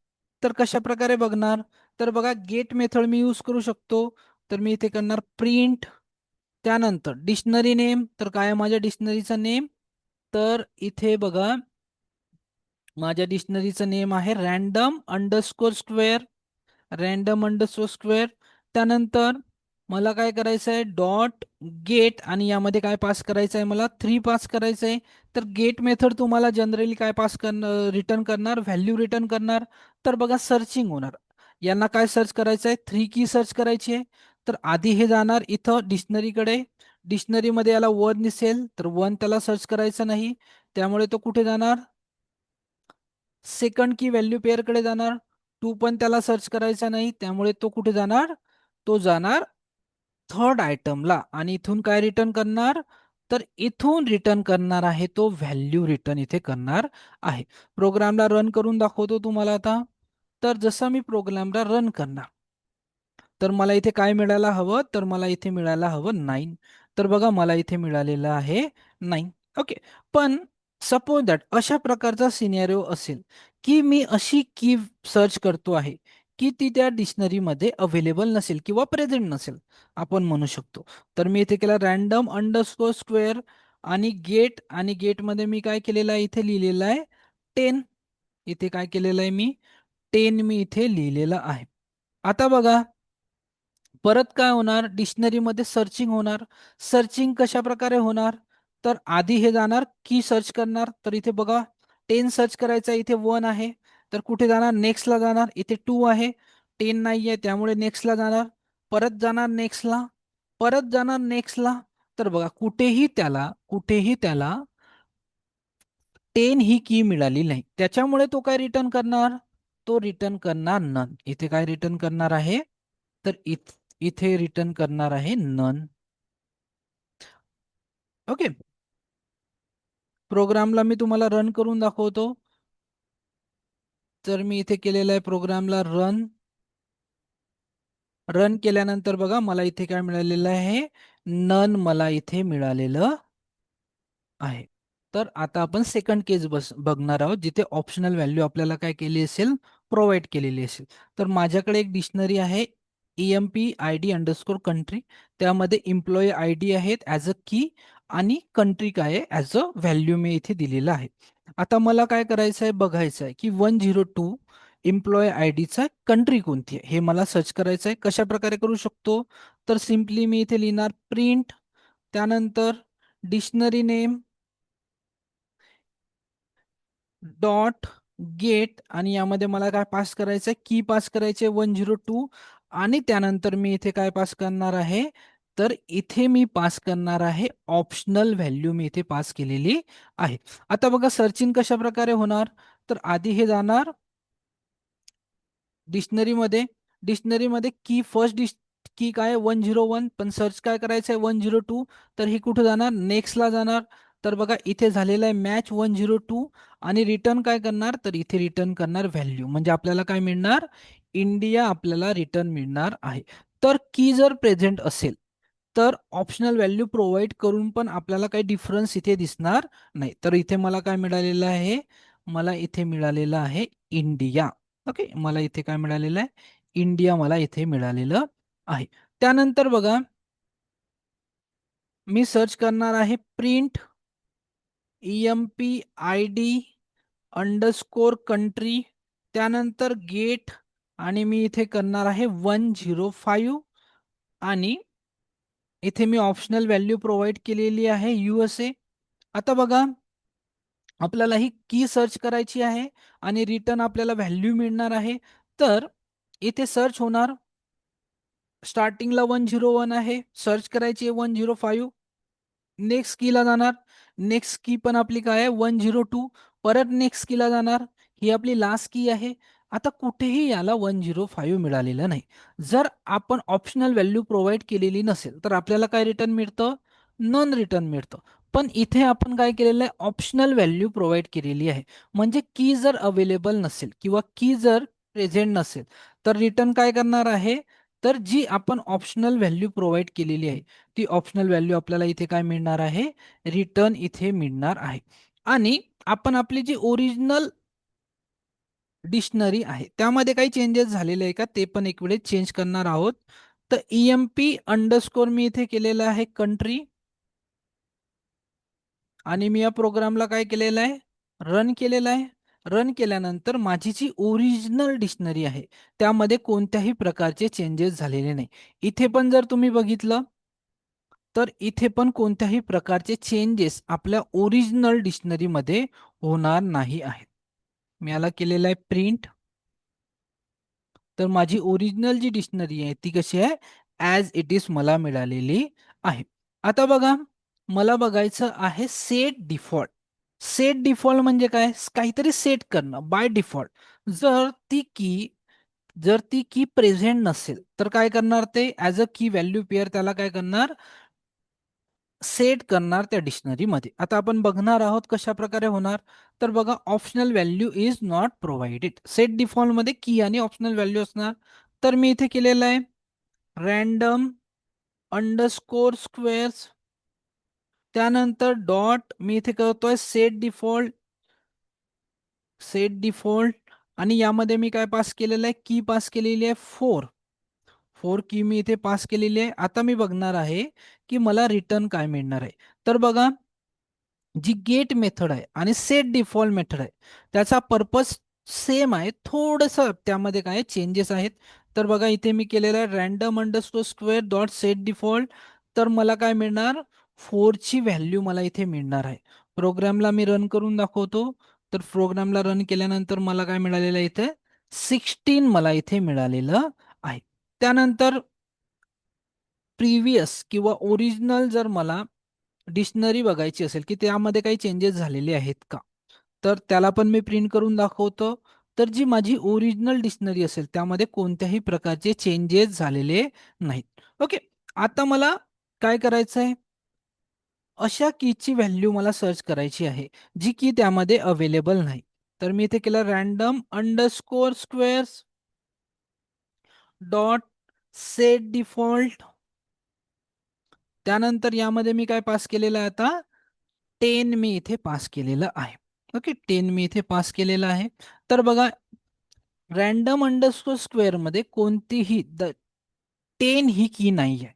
तर कशा प्रकारे बघणार, तर बघा गेट मेथड मी यूज करू शकतो. तर मी इथे करणार प्रिंट, त्यानंतर डिक्शनरी नेम, तर काय आहे माझ्या डिक्शनरीचा नेम, तर इथे बघा माझ्या डिक्शनरीचं नेम आहे random_square, random_square. त्यानंतर मला काय करायचं आहे, डॉट गेट, आणि यामध्ये काय पास करायचं आहे, मला 3 पास करायचं आहे. तर गेट मेथड तुम्हाला जनरली काय पास करणार, रिटर्न करणार, व्हॅल्यू रिटर्न करणार. तर बघा सर्चिंग होणार. यांना काय सर्च करायचं आहे, 3 की सर्च करायची आहे. तर आधी हे जाणार इथं डिक्शनरीकडे. डिक्शनरीमध्ये याला वन दिसेल, तर वन त्याला सर्च करायचं नाही, त्यामुळे तो कुठे जाणार, सेकंड की व्हॅल्यू पेअर कडे जाणार. टू पण त्याला सर्च करायचा नाही, त्यामुळे तो कुठे जाणार, तो जाणार थर्ड आयटमला. आणि इथून काय रिटर्न करणार, तर इथून रिटर्न करणार आहे तो व्हॅल्यू रिटर्न इथे करणार आहे. प्रोग्रामला रन करून दाखवतो तुम्हाला आता. तर जसं मी प्रोग्रामला रन करणार, तर मला इथे काय मिळायला हवं, तर मला इथे मिळायला हवं 9. तर बघा मला इथे मिळालेलं आहे 9. ओके. पण सपोज दॅट अशा प्रकारचा सिनेरिओ असेल की मी अशी की सर्च करतो आहे की ती त्या डिक्शनरीमध्ये अवेलेबल नसेल किंवा प्रेझेंट नसेल, आपण म्हणू शकतो. तर मी इथे केला random_square आणि गेट, आणि गेटमध्ये मी काय केलेलं आहे, इथे लिहिलेलं आहे 10. इथे काय केलेलं आहे मी, 10 मी इथे लिहिलेलं आहे. आता बघा परत काय होणार, डिक्शनरीमध्ये सर्चिंग होणार. सर्चिंग कशा प्रकारे होणार, तर आधी हे जाणार की सर्च करणार. तर इथे बघा 10 सर्च करायचा आहे, इथे 1 आहे. तर कुठे जाणार, नेक्स्टला जाणार, इथे 2 आहे, 10 नाही आहे, त्यामुळे नेक्स्टला जाणार. परत जाणार नेक्स्टला, परत जाणार नेक्स्टला. तर बघा कुठेही त्याला 10 ही की मिळाली नाही, त्याच्यामुळे तो काय रिटर्न करणार, तो रिटर्न करणार नन. इथे काय रिटर्न करणार आहे, तर इथे रिटर्न करणार आहे नन. ओके. प्रोग्रामला मी तुम्हाला रन करून दाखवतो. तर मी इथे केलेलं आहे प्रोग्रामला रन. रन केल्यानंतर बघा मला इथे काय मिळालेलं आहे, नन मला इथे मिळालेलं आहे. तर आता आपण सेकंड केस बघणार आहोत, जिथे ऑप्शनल व्हॅल्यू आपल्याला काय केली असेल, प्रोव्हाइड केलेली असेल. तर माझ्याकडे एक डिक्शनरी आहे EMP ID_country. त्यामध्ये एम्प्लॉई आय डी आहेत ॲज अ की, आणि कंट्री काय आहे ॲज अ व्हॅल्यू मी इथे दिलेलं आहे. आता मला काय करायचं आहे, बघायचं आहे की 102 एम्प्लॉय आय डीचा कंट्री कोणती आहे, हे मला सर्च करायचं आहे. कशा प्रकारे करू शकतो, तर सिम्पली मी इथे लिहिणार प्रिंट, त्यानंतर डिक्शनरी नेम डॉट गेट, आणि यामध्ये मला काय पास करायचं आहे, की पास करायचे 102. आणि त्यानंतर मी इथे काय पास करणार आहे, तर इथे मी पास करणार आहे ऑप्शनल व्हॅल्यू, मी इथे पास केलेली आहे. आता बघा सर्चिंग कशा प्रकारे होणार, तर आधी हे जाणार डिक्शनरीमध्ये. डिक्शनरीमध्ये की फर्स्ट की काय 101, पण सर्च काय करायचं आहे 102. तर ही कुठे जाणार, नेक्स्टला जाणार. तर बघा इथे झालेलं आहे मॅच 102. आणि रिटर्न काय करणार, तर इथे रिटर्न करणार व्हॅल्यू, म्हणजे आपल्याला काय मिळणार, इंडिया आपल्याला रिटर्न मिळणार आहे. तर की जर प्रेझेंट असेल, तर ऑप्शनल व्हॅल्यू प्रोव्हाइड करून पण आपल्याला काही डिफरन्स इथे दिसणार नाही. तर इथे मला काय मिळालेलं आहे, मला इथे मिळालेलं आहे इंडिया. ओके, मला इथे काय मिळालेलं आहे, इंडिया मला इथे मिळालेलं आहे. त्यानंतर बघा मी सर्च करणार आहे प्रिंट EMP ID_country, त्यानंतर गेट, आणि मी इथे करणार आहे 105. आणि इथे मी ऑप्शनल व्हॅल्यू प्रोव्हाइड केलेली आहे USA. आता बघा आपल्याला ही की सर्च करायची आहे, आणि रिटर्न आपल्याला व्हॅल्यू मिळणार आहे. तर इथे सर्च होणार, स्टार्टिंगला 101 आहे, सर्च करायची आहे 105. नेक्स्ट कीला जाणार, नेक्स्ट की पण आपली काय आहे 102. परत नेक्स्ट कीला जाणार, ही आपली लास्ट की आहे. आता कुठेही याला 105 मिळालेलं नाही. जर आपण ऑप्शनल व्हॅल्यू प्रोव्हाइड केलेली नसेल, तर आपल्याला काय रिटर्न मिळतं, नन रिटर्न मिळतं. पण इथे आपण काय केलेलं आहे, ऑप्शनल व्हॅल्यू प्रोव्हाइड केलेली आहे. म्हणजे की जर अवेलेबल नसेल किंवा की जर प्रेझेंट नसेल, तर रिटर्न काय करणार आहे, तर जी आपण ऑप्शनल व्हॅल्यू प्रोव्हाइड केलेली आहे, ती ऑप्शनल व्हॅल्यू आपल्याला इथे काय मिळणार आहे, रिटर्न इथे मिळणार आहे. आणि आपण आपली जी ओरिजिनल डिक्शनरी आहे त्यामध्ये काही चेंजेस झालेले आहे का, ते पण एक वेळेस चेंज करणार आहोत. तर EMP_, मी इथे केलेलं आहे कंट्री, आणि मी या प्रोग्रामला काय केलेलं आहे, रन केलेलं आहे. रन केल्यानंतर माझी जी ओरिजिनल डिक्शनरी आहे त्यामध्ये कोणत्याही प्रकारचे चेंजेस झालेले नाही. इथे पण जर तुम्ही बघितलं तर इथे पण कोणत्याही प्रकारचे चेंजेस आपल्या ओरिजिनल डिक्शनरीमध्ये होणार नाही आहेत. मी याला केलेलं आहे प्रिंट. तर माझी ओरिजिनल जी डिक्शनरी आहे ती कशी आहे, ॲज इट इज मला मिळालेली आहे. आता बघा, मला बघायचं आहे सेट डिफॉल्ट. सेट डिफॉल्ट म्हणजे काय, काहीतरी सेट करणं बाय डिफॉल्ट. जर ती की प्रेझेंट नसेल तर काय करणार, ते ॲज अ की व्हॅल्यू पेअर त्याला काय करणार, सेट करणार त्या डिक्शनरीमध्ये. आता आपण बघणार आहोत कशा प्रकारे होणार. तर बघा, optional value is not provided. Set डिफॉल्टमध्ये की आणि ऑप्शनल व्हॅल्यू असणार. तर मी इथे केलेलं आहे रँडम अंडरस्कोर स्क्वेअर्स, त्यानंतर डॉट मी इथे करतोय सेट डिफॉल्ट आणि यामध्ये मी काय पास केलेलं आहे, की पास केलेली आहे 4. 4 की मी इथे पास केलेली आहे. आता मी बघणार आहे की मला रिटर्न काय मिळणार आहे. तर बघा, जी गेट मेथड आहे आणि सेट डिफॉल्ट मेथड आहे त्याचा पर्पज सेम आहे, थोडंसं त्यामध्ये काय चेंजेस आहेत. तर बघा, इथे मी केलेलं आहे random underscore square dot set default. तर मला काय मिळणार, 4 ची व्हॅल्यू मला इथे मिळणार आहे. प्रोग्रामला मी रन करून दाखवतो. तर प्रोग्रामला रन केल्यानंतर मला काय मिळालेलं आहे, इथे 16 मला इथे मिळालेलं आहे. त्यानंतर प्रिव्हियस किंवा ओरिजिनल जर मला डिक्शनरी बघायची असेल की त्यामध्ये काही चेंजेस झालेले आहेत का, तर त्याला पण मी प्रिंट करून दाखवतो. तर जी माझी ओरिजिनल डिक्शनरी असेल त्यामध्ये कोणत्याही प्रकारचे चेंजेस झालेले नाहीत. ओके. आता मला काय करायचं आहे, अशा कीची व्हॅल्यू मला सर्च करायची आहे जी की त्यामध्ये अवेलेबल नाही. तर मी इथे केलं random underscore squares dot set default. त्यानंतर यामध्ये मी काय पास केलेलं आहे आता, 10 मी इथे पास केलेलं आहे. ओके, 10 मी इथे पास केलेलं आहे. तर बघा, रँडम अंडरस्कोर स्क्वेअर मध्ये कोणतीही 10 ही की नाही आहे.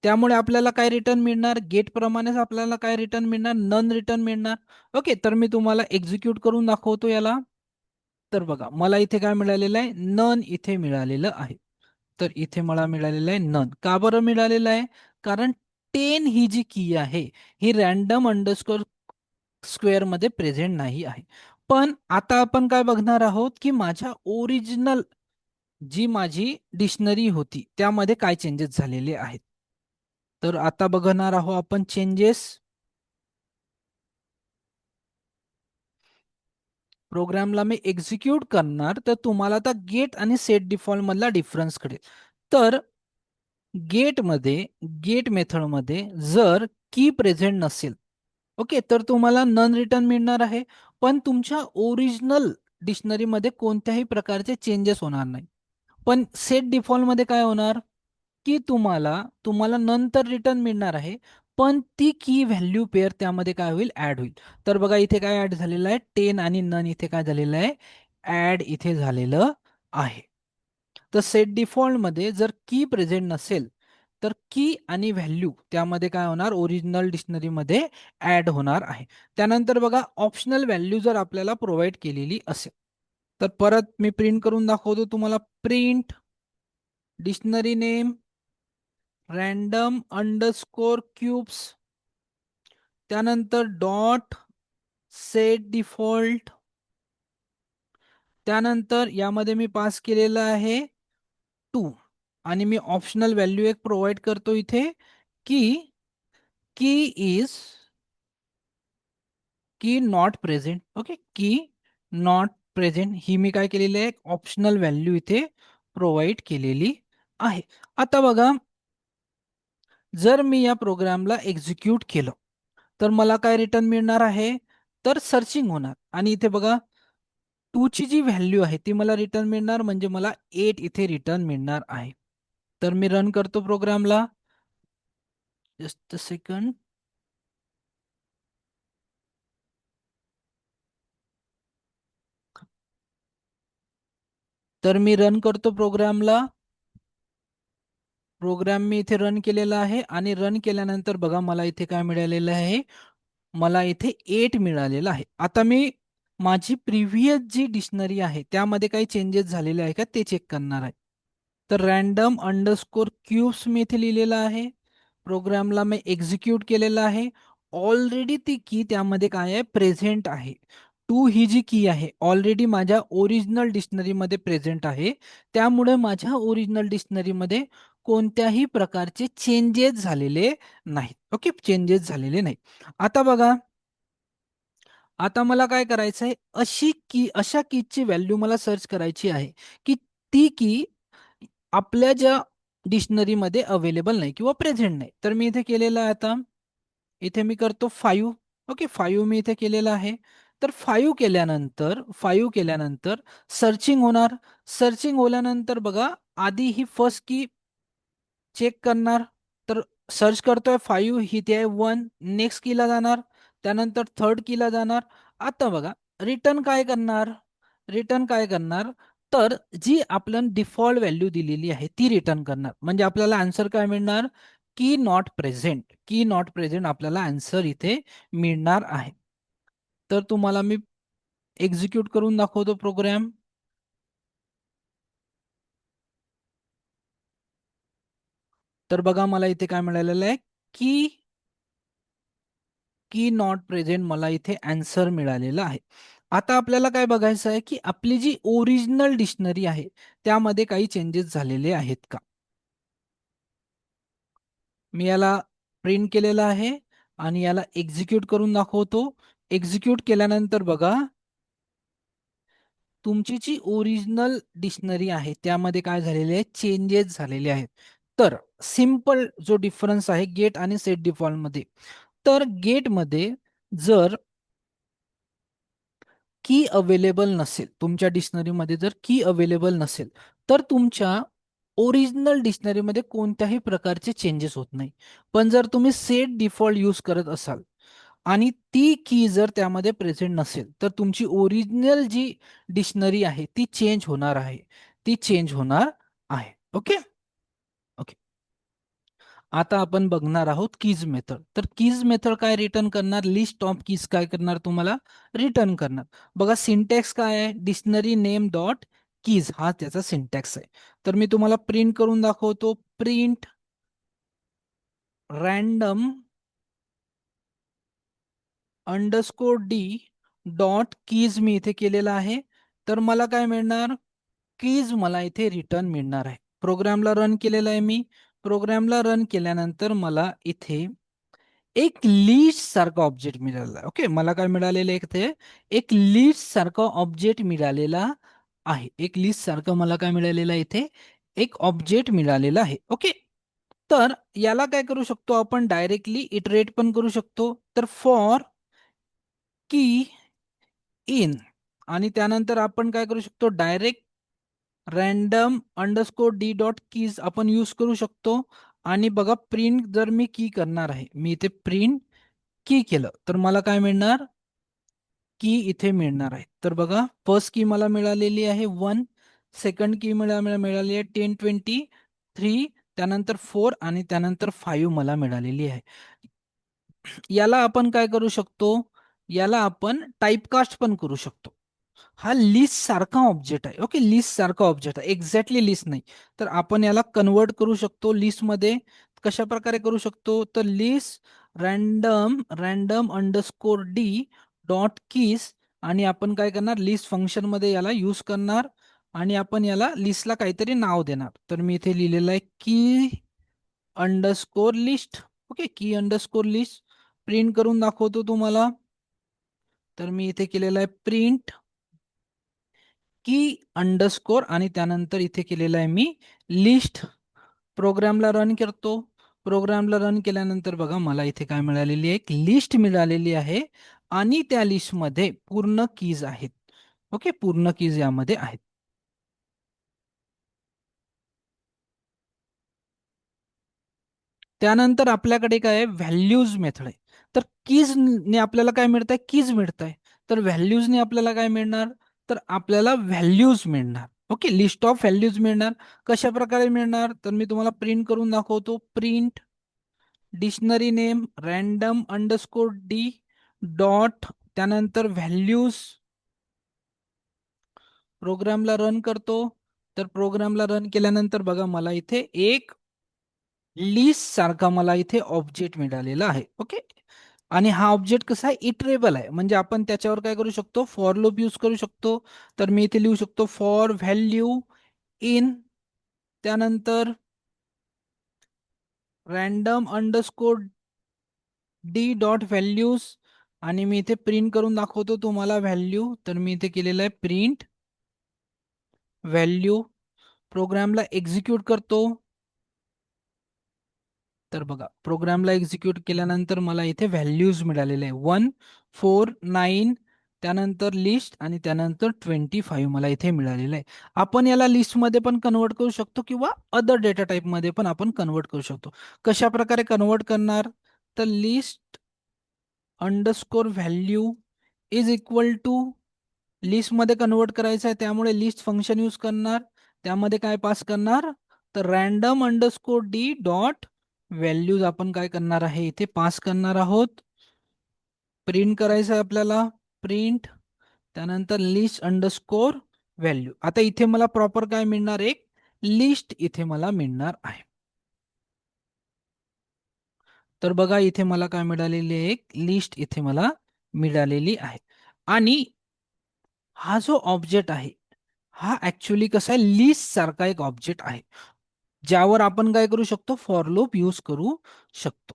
त्यामुळे आपल्याला काय रिटर्न मिळणार, गेट प्रमाणेच आपल्याला काय रिटर्न मिळणार, नन रिटर्न मिळणार. ओके, तर मी तुम्हाला एक्झिक्यूट करून दाखवतो याला. तर बघा, मला इथे काय मिळालेलं आहे, नन इथे मिळालेलं आहे. तर इथे मला मिळालेलं आहे नन. का बरं मिळालेलं आहे, कारण 10 ही जी की आहे ही रँडम अंडरस्कोर स्क्वेअर मध्ये प्रेझेंट नाही आहे. पण आता आपण काय बघणार आहोत की माझ्या ओरिजिनल जी माझी डिक्शनरी होती त्यामध्ये काय चेंजेस झालेले आहेत. तर आता बघणार आहोत आपण चेंजेस. प्रोग्रामला मी एक्झिक्यूट करणार तर तुम्हाला आता गेट आणि सेट डिफॉल्ट मधला डिफरन्स कळेल. तर गेटमध्ये गेट मेथडमध्ये जर की प्रेझेंट नसेल, ओके, तर तुम्हाला नन रिटर्न मिळणार आहे. पण तुमच्या ओरिजिनल डिक्शनरीमध्ये कोणत्याही प्रकारचे चेंजेस होणार नाही. पण सेट डिफॉल्टमध्ये काय होणार, की तुम्हाला तुम्हाला नंतर रिटर्न मिळणार आहे. पण ती की व्हॅल्यू पेअर त्यामध्ये काय होईल, ऍड होईल. तर बघा, इथे काय ऍड झालेलं आहे, 10 आणि नन इथे काय झालेलं आहे, ऍड इथे झालेलं आहे. तर सेट डिफॉल्ट मध्ये जर की प्रेझेंट नसेल तर की आणि व्हॅल्यू त्यामध्ये काय होणार, ओरिजिनल डिक्शनरी मध्ये ऍड होणार आहे. त्यानंतर बघा, ऑप्शनल व्हॅल्यू जर आपल्याला प्रोव्हाइड केलेली असेल तर परत मी प्रिंट करून दाखवतो तुम्हाला. Print dictionary name random underscore cubes, त्यानंतर डॉट सेट डिफॉल्ट. त्यानंतर यामध्ये मी पास केलेलं आहे 2 आणि मी ऑप्शनल व्हॅल्यू एक प्रोव्हाइड करतो इथे की की इज की नॉट प्रेझेंट. ओके, की नॉट प्रेझेंट ही मी काय केलेली आहे, ऑप्शनल व्हॅल्यू इथे प्रोव्हाइड केलेली आहे. आता बघा, जर मी या प्रोग्रामला एक्झिक्यूट केलं तर मला काय रिटर्न मिळणार आहे, तर सर्चिंग होणार आणि इथे बघा 2 ची जी व्हॅल्यू आहे ती मला रिटर्न मिळणार, म्हणजे मला 8 इथे रिटर्न मिळणार आहे. तर मी रन करतो प्रोग्रामला. Just a second. तर मी रन करतो प्रोग्रामला. प्रोग्राम मी इथे रन केलेला आहे आणि रन केल्यानंतर बघा मला इथे काय मिळालेलं आहे, मला इथे 8 मिळालेलं आहे. आता मी माझी प्रिव्हियस जी डिक्शनरी आहे त्यामध्ये काही चेंजेस झालेले आहे का ते चेक करणार आहे. तर रॅन्डम अंडरस्कोर क्यूब्स मी इथे लिहिलेला आहे. प्रोग्रामला मी एक्झिक्यूट केलेला आहे. ऑलरेडी ती की त्यामध्ये काय आहे, प्रेझेंट आहे. टू ही जी की आहे ऑलरेडी माझ्या ओरिजिनल डिक्शनरीमध्ये प्रेझेंट आहे. त्यामुळे माझ्या ओरिजिनल डिक्शनरीमध्ये कोणत्याही प्रकारचे चेंजेस झालेले नाहीत. ओके, चेंजेस झालेले नाही. आता बघा, आता मला काय करायचं आहे, अशा कीजची व्हॅल्यू मला सर्च करायची आहे की ती की आपल्या ज्या डिक्शनरीमध्ये अवेलेबल नाही किंवा प्रेझेंट नाही. तर मी इथे केलेलं आहे, आता इथे मी करतो 5. ओके, 5 मी इथे केलेलं आहे. तर 5 केल्यानंतर सर्चिंग होणार. सर्चिंग होल्यानंतर बघा, आधी ही फर्स्ट की चेक करणार. तर सर्च करतोय 5, ही ते आहे 1. नेक्स्ट कीला जाणार, त्यानंतर थर्ड कीला जाणार. आता बघा, रिटर्न काय करणार, रिटर्न काय करणार, तर जी आपण डिफॉल्ट व्हॅल्यू दिलेली आहे ती रिटर्न करणार. म्हणजे आपल्याला आन्सर काय मिळणार, की नॉट प्रेझेंट. की नॉट प्रेझेंट आपल्याला आन्सर इथे मिळणार आहे. तर तुम्हाला मी एक्झिक्यूट करून दाखवतो प्रोग्राम. तर बघा, मला इथे काय मिळालेलं आहे, की की नॉट प्रेझेंट मला इथे आन्सर मिळालेला आहे. आता आपल्याला काय बघायचं आहे, की आपली जी ओरिजिनल डिक्शनरी आहे त्यामध्ये काही चेंजेस झालेले आहेत का. मी याला प्रिंट केलेलं आहे आणि याला एक्झिक्यूट करून दाखवतो. एक्झिक्यूट केल्यानंतर बघा, तुमची जी ओरिजिनल डिक्शनरी आहे त्यामध्ये काय झालेले आहे, चेंजेस झालेले आहेत. तर सिंपल जो डिफरन्स आहे गेट आणि सेट डिफॉल्ट मध्ये, तर गेटमध्ये जर की अवेलेबल नसेल, तुमच्या डिक्शनरीमध्ये जर की अवेलेबल नसेल, तर तुमच्या ओरिजिनल डिक्शनरीमध्ये कोणत्याही प्रकारचे चेंजेस होत नाही. पण जर तुम्ही सेट डिफॉल्ट यूज करत असाल आणि ती की जर त्यामध्ये प्रेझेंट नसेल, तर तुमची ओरिजिनल जी डिक्शनरी आहे ती चेंज होणार आहे. ती चेंज होणार आहे. ओके. ओके, आता आपण बघणार आहोत कीज मेथड. तर कीज मेथड काय रिटर्न करणार, लिस्ट ऑफ कीज काय करणार तुम्हाला रिटर्न करणार. बघा, सिंटॅक्स काय आहे, डिक्शनरी नेम डॉट कीज हा त्याचा सिंटॅक्स आहे. तर मी तुम्हाला प्रिंट करून दाखवतो. Print random underscore D dot keys मी इथे केलेला आहे. तर मला काय मिळणार, कीज मला इथे रिटर्न मिळणार आहे. प्रोग्रामला रन केलेला आहे मी. प्रोग्रामला रन केल्यानंतर मला इथे एक लिस्ट सारखा ऑब्जेक्ट मिळाला. ओके, मला काय मिळालेलं आहे इथे, एक लिस्ट सारखा ऑब्जेक्ट मिळालेला आहे. एक लिस्ट सारखं मला काय मिळालेलं आहे इथे, एक ऑब्जेक्ट मिळालेला आहे. ओके, तर याला काय करू शकतो आपण, डायरेक्टली इटरेट पण करू शकतो. तर फॉर की इन, आणि त्यानंतर आपण काय करू शकतो, direct random underscore D dot keys आपण यूज करू शकतो. आणि बघा, प्रिंट जर मी की करणार आहे, मी इथे प्रिंट की केलं, तर मला काय मिळणार, की इथे मिळणार आहे. तर बघा, फर्स्ट की मला मिळालेली आहे 1. सेकंड की मिळाली आहे 10, 20, 3, त्यानंतर 4 आणि त्यानंतर 5 मला मिळालेली आहे. याला आपण काय करू शकतो, याला आपण टाइपकास्ट पण करू शकतो. हा लिस्ट सारखा ऑब्जेक्ट आहे. ओके, लिस्ट सारखा ऑब्जेक्ट आहे, एक्झॅक्टली लिस्ट नाही. तर आपण याला कन्वर्ट करू शकतो लिस्ट मध्ये. कशा प्रकारे करू शकतो, तर list random random underscore D dot keys, आणि आपण काय करणार, लिस्ट फंक्शन मध्ये याला यूज करणार आणि आपण याला लिस्टला काहीतरी नाव देणार. तर मी इथे लिहिलेलं आहे की अंडरस्कोर लिस्ट. ओके, की अंडरस्कोर लिस्ट. प्रिंट करून दाखवतो तुम्हाला. तर मी इथे केलेलं आहे प्रिंट की अंडरस्कोर आणि त्यानंतर इथे केलेलं आहे मी लिस्ट. प्रोग्रामला रन करतो. प्रोग्रामला रन केल्यानंतर बघा, मला इथे काय मिळालेली आहे, एक लिस्ट मिळालेली आहे आणि त्या लिस्टमध्ये पूर्ण कीज आहेत. ओके, पूर्ण कीज यामध्ये आहेत. त्यानंतर आपल्याकडे काय आहे, व्हॅल्यूज मेथड आहे. तर कीज ने आपल्याला काय मिळत आहे, कीज मिळत आहे. तर व्हॅल्यूजने आपल्याला काय मिळणार, तर आपल्याला व्हॅल्यूज मिळणार. ओके, लिस्ट ऑफ व्हॅल्यूज मिळणार. कशा प्रकारे मिळणार, तर मी तुम्हाला प्रिंट करून दाखवतो. Print dictionary name random underscore D dot त्यानंतर व्हॅल्यूज. प्रोग्रामला रन करतो. तर प्रोग्रामला रन केल्यानंतर बघा मला इथे एक लिस्ट सारखा मला इथे ऑब्जेक्ट मिळालेला आहे. ओके. आणि हा ऑब्जेक्ट कसा आहे, इटरेबल आहे, म्हणजे आपण त्याच्यावर काय करू शकतो, फॉर लूप यूज करू शकतो. तर मी इथे लिहू शकतो फॉर व्हॅल्यू इन, त्यानंतर random underscore D dot values, आणि मी इथे प्रिंट करून दाखवतो तुम्हाला व्हॅल्यू. तर मी इथे केलेलं आहे प्रिंट व्हॅल्यू. प्रोग्रामला एक्झिक्यूट करतो. तर बघा प्रोग्रामला एक्झिक्यूट केल्यानंतर मला इथे व्हॅल्यूज मिळालेले आहे 1, 4, 9, त्यानंतर लिस्ट आणि त्यानंतर 25 मला इथे मिळालेलं आहे. आपण याला लिस्टमध्ये पण कन्वर्ट करू शकतो किंवा अदर डेटा टाईपमध्ये पण आपण कन्वर्ट करू शकतो. कशा प्रकारे कन्वर्ट करणार, तर list underscore value is equal to, लिस्टमध्ये कन्वर्ट करायचं आहे त्यामुळे लिस्ट फंक्शन यूज करणार. त्यामध्ये काय पास करणार, तर random underscore D dot values आपण काय करणार आहे इथे पास करणार आहोत. प्रिंट करायचं आहे आपल्याला, प्रिंट, त्यानंतर लिस्ट अंडरस्कोर व्हॅल्यू. आता इथे मला प्रॉपर काय मिळणार, एक लिस्ट इथे मला मिळणार आहे. तर बघा इथे मला काय मिळालेली आहे, एक लिस्ट इथे मला मिळालेली आहे. आणि हा जो ऑब्जेक्ट आहे हा ऍक्च्युली कसा आहे, लिस्ट सारखा एक ऑब्जेक्ट आहे, ज्यावर आपण काय करू शकतो, फॉर लूप यूज करू शकतो.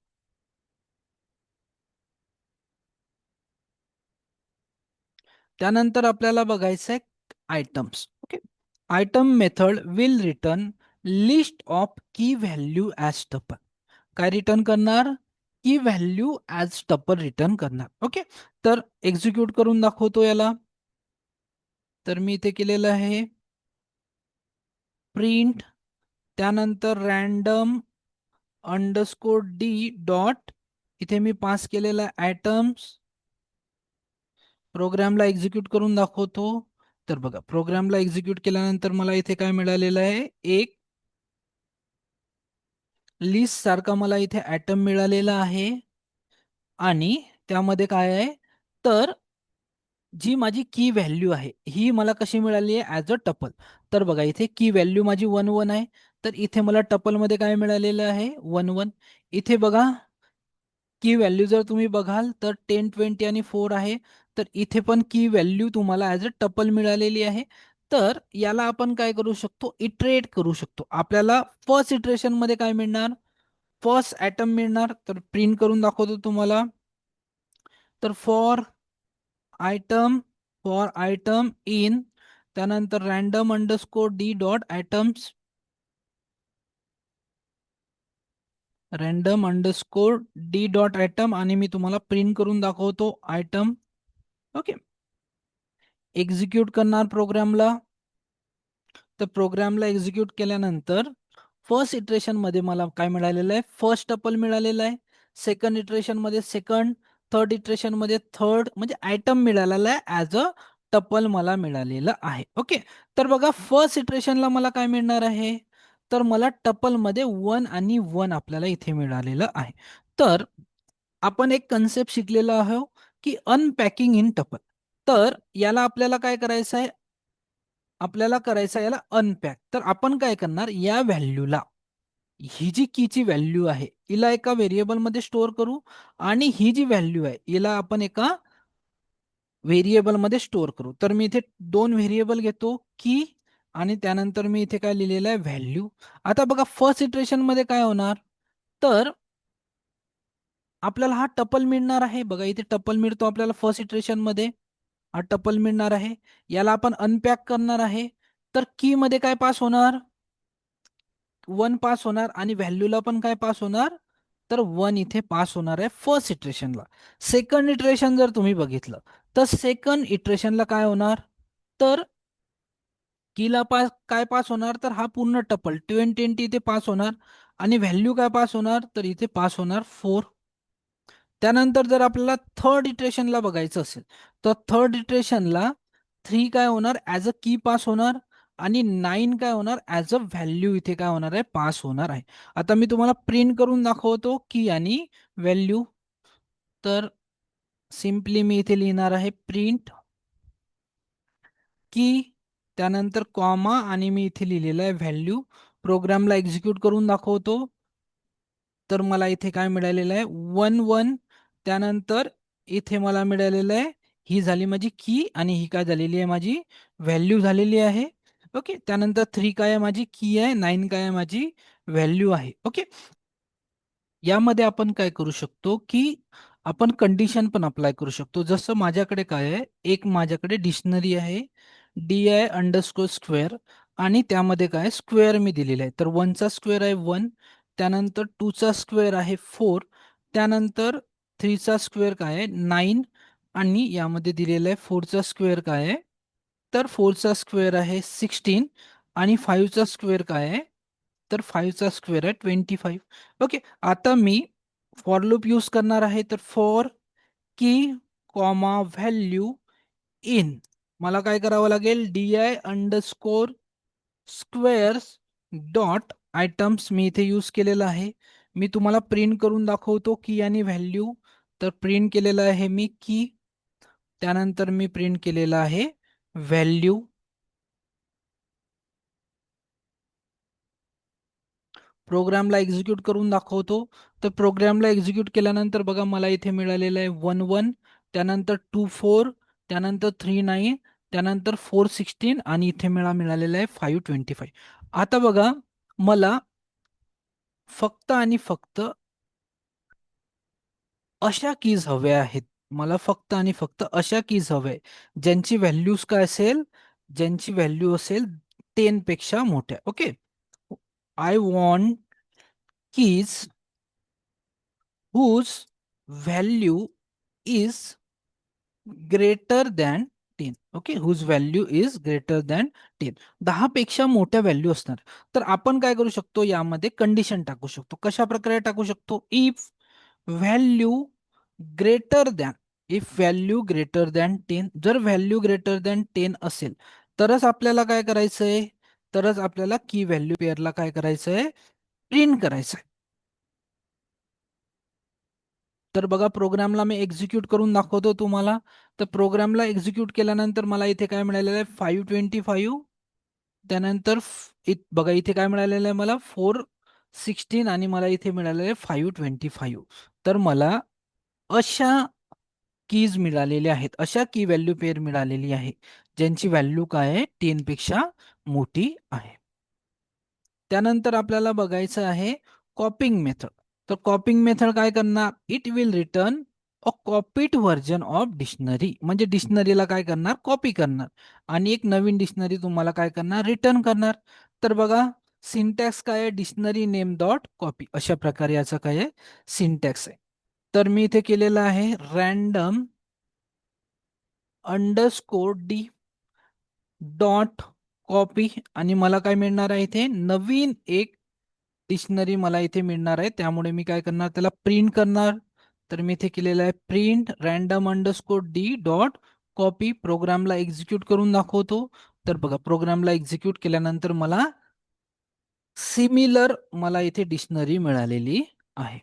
त्यानंतर आपल्याला बघायचं आहे items. Okay. Item method will return list of की व्हॅल्यू ॲज टपल. काय रिटर्न करणार, की व्हॅल्यू ॲज टपल रिटर्न करणार. ओके. तर एक्झिक्यूट करून दाखवतो याला. तर मी इथे केलेलं आहे प्रिंट, त्यानंतर रँडम अंडरस्कोर डी डॉट, इथे मी पास केलेला आहे आयटम्स. प्रोग्रामला एक्झिक्यूट करून दाखवतो. तर बघा प्रोग्रामला एक्झिक्यूट केल्यानंतर मला इथे काय मिळालेलं आहे, एक लिस्ट सारखा मला इथे ॲटम मिळालेला आहे. आणि त्यामध्ये काय आहे, तर जी माझी की व्हॅल्यू आहे ही मला कशी मिळाली आहे, ॲज अ टपल. तर बघा इथे की व्हॅल्यू माझी 1 1 आहे, तर इथे मला टपलमध्ये काय मिळालेलं आहे, 1 1. इथे बघा की व्हॅल्यू जर तुम्ही बघाल तर 10, 20 आणि 4 आहे. तर इथे पण की व्हॅल्यू तुम्हाला ॲज अ टपल मिळालेली आहे. तर याला आपण काय करू शकतो, इटरेट करू शकतो. आपल्याला फर्स्ट इटरेशन मध्ये काय मिळणार, फर्स्ट ॲटम मिळणार. तर प्रिंट करून दाखवतो तुम्हाला. तर आयटम फॉर आयटम इन, त्यानंतर random underscore D dot atoms, random underscore D dot atom, आणि मी तुम्हाला प्रिंट करून दाखवतो आयटम. ओके. एक्झिक्यूट करणार प्रोग्रामला. तर प्रोग्रामला एक्झिक्यूट केल्यानंतर फर्स्ट इटरेशन मध्ये मला काय मिळालेलं आहे, फर्स्ट टपल मिळालेलं आहे. सेकंड इटरेशन मध्ये सेकंड, थर्ड इटरेशन मध्ये थर्ड, म्हणजे आयटम मिळालेला आहे ॲज अ टपल मला मिळालेलं आहे. ओके. तर बघा फर्स्ट इटरेशनला मला काय मिळणार आहे, तर मला टपल मध्ये 1 आणि 1 आपल्याला इथे मिळालेलं आहे. तर आपण एक कन्सेप्ट शिकलेलो आहोत की अनपॅकिंग इन टपल. तर याला आपल्याला काय करायचं आहे, आपल्याला करायचं आहे याला अनपॅक. तर आपण काय करणार, या व्हॅल्यूला, ही जी कीची व्हॅल्यू आहे हिला एका व्हेरिएबल मध्ये स्टोअर करू, आणि ही जी व्हॅल्यू आहे हिला आपण एका व्हेरिएबल मध्ये स्टोअर करू. तर मी इथे दोन व्हेरिएबल घेतो, की आणि त्यानंतर मी इथे काय लिहिलेलं आहे, व्हॅल्यू. आता बघा फर्स्ट इटरेशन मध्ये काय होणार, तर आपल्याला हा टपल मिळणार आहे. बघा इथे टपल मिळतो आपल्याला फर्स्ट इटरेशन मध्ये, हा टपल मिळणार आहे. याला आपण अनपॅक करणार आहे. तर की मध्ये काय पास होणार, 1 पास होणार, आणि व्हॅल्यूला पण काय पास होणार, तर 1 इथे पास होणार आहे फर्स्ट इटरेशनला. सेकंड इटरेशन जर तुम्ही बघितलं तर सेकंड इटरेशनला काय होणार, तर कीला पास काय पास होणार, तर हा पूर्ण टपल 20 इथे पास होणार, आणि व्हॅल्यू काय पास होणार, तर इथे पास होणार 4. त्यानंतर जर आपल्याला थर्ड इटरेशनला बघायचं असेल तर थर्ड इटरेशनला 3 काय होणार, ॲज अ की पास होणार, आणि 9 काय होणार, ॲज अ व्हॅल्यू इथे काय होणार आहे, पास होणार आहे. आता मी तुम्हाला प्रिंट करून दाखवतो की आणि व्हॅल्यू. तर सिम्पली मी इथे लिहिणार आहे प्रिंट की त्यानंतर कॉमा आणि मी इथे लिहिलेलं आहे व्हॅल्यू. प्रोग्रामला एक्झिक्यूट करून दाखवतो. तर मला इथे काय मिळालेलं आहे 1 1. त्यानंतर इथे मला मिळालेलं आहे, ही झाली माझी की आणि ही काय झालेली आहे माझी व्हॅल्यू झालेली आहे. ओके. त्यानंतर 3 काय आहे माझी की आहे, 9 काय आहे माझी व्हॅल्यू आहे. ओके. यामध्ये आपण काय करू शकतो की आपण कंडिशन पण अप्लाय करू शकतो. जसं माझ्याकडे काय आहे, एक माझ्याकडे डिक्शनरी आहे DI_स्क्वेअर आणि त्यामध्ये काय स्क्वेअर मी दिलेला आहे. तर 1चा स्क्वेअर आहे 1, त्यानंतर 2चा स्क्वेअर आहे 4, त्यानंतर 3चा स्क्वेअर काय आहे 9 आणि यामध्ये दिलेलं आहे 4चा स्क्वेअर काय आहे, तर 4चा स्क्वेअर आहे 16 आणि 5चा स्क्वेअर काय आहे, तर 5चा स्क्वेअर आहे 25. ओके. आता मी फॉर लूप यूज करणार आहे. तर फॉर की कॉमा व्हॅल्यू इन मला काय करावं लागेल DI_स्क्वेअर्स डॉट आयटम्स मी इथे यूज केलेला आहे. मी तुम्हाला प्रिंट करून दाखवतो की आणि व्हॅल्यू. तर प्रिंट केलेलं आहे मी की, त्यानंतर मी प्रिंट केलेलं आहे व्हॅल्यू. प्रोग्रामला एक्झिक्यूट करून दाखवतो. तर प्रोग्रामला एक्झिक्यूट केल्यानंतर बघा मला इथे मिळालेलं आहे 1 1, त्यानंतर 2 4, त्यानंतर 3 9, त्यानंतर 4 16 आणि इथे मला मिळालेलं आहे 5 25. आता बघा मला फक्त आणि फक्त अशा कीज हव्या आहेत. मला फक्त आणि फक्त अशा कीज हव्या आहे, ज्यांची व्हॅल्यूज काय असेल, ज्यांची व्हॅल्यू असेल 10 पेक्षा मोठ्या. Okay. I want keys whose value is greater than 10. Okay. Whose value is greater than 10. 10 पेक्षा मोठ्या व्हॅल्यू असणार. तर आपण काय करू शकतो, यामध्ये कंडिशन टाकू शकतो. कशा प्रकारे टाकू शकतो, if value greater than, if value greater than 10, जर व्हॅल्यू ग्रेटर दॅन 10 असेल तरच आपल्याला काय करायचंय, तरच आपल्याला की व्हॅल्यू पेअरला काय करायचंय, प्रिंट करायचंय. तर बघा प्रोग्रामला मी एक्झिक्यूट करून दाखवतो तुम्हाला. तर प्रोग्रामला एक्झिक्यूट केल्यानंतर मला इथे काय मिळालेलं आहे 525. त्यानंतर बघा इथे काय मिळालेलं आहे मला 416 आणि मला इथे मिळालेलं आहे 525. तर मला अशा कीज मिळालेल्या आहेत, अशा की व्हॅल्यू पेअर मिळालेली आहे ज्यांची व्हॅल्यू काय आहे 10 पेक्षा मोठी आहे. त्यानंतर आपल्याला बघायचं आहे कॉपिंग मेथड. तर कॉपिंग मेथड काय करणार, it will return a copied version of dictionary. म्हणजे डिक्शनरीला काय करणार, कॉपी करणार आणि एक नवीन डिक्शनरी तुम्हाला काय करणार, रिटर्न करणार. तर बघा सिंटॅक्स काय आहे, डिक्शनरी नेम डॉट कॉपी, अशा प्रकारे याचा काय आहे सिंटॅक्स आहे. तर मी इथे केलेलं आहे random underscore D dot copy आणि मला काय मिळणार आहे इथे नवीन एक डिक्शनरी मला इथे मिळणार आहे. त्यामुळे मी काय करणार, त्याला प्रिंट करणार. तर मी इथे केलेलं आहे प्रिंट random_d डॉट कॉपी. प्रोग्रामला एक्झिक्यूट करून दाखवतो. तर बघा प्रोग्रामला एक्झिक्यूट केल्यानंतर मला सिमिलर मला इथे डिक्शनरी मिळालेली आहे.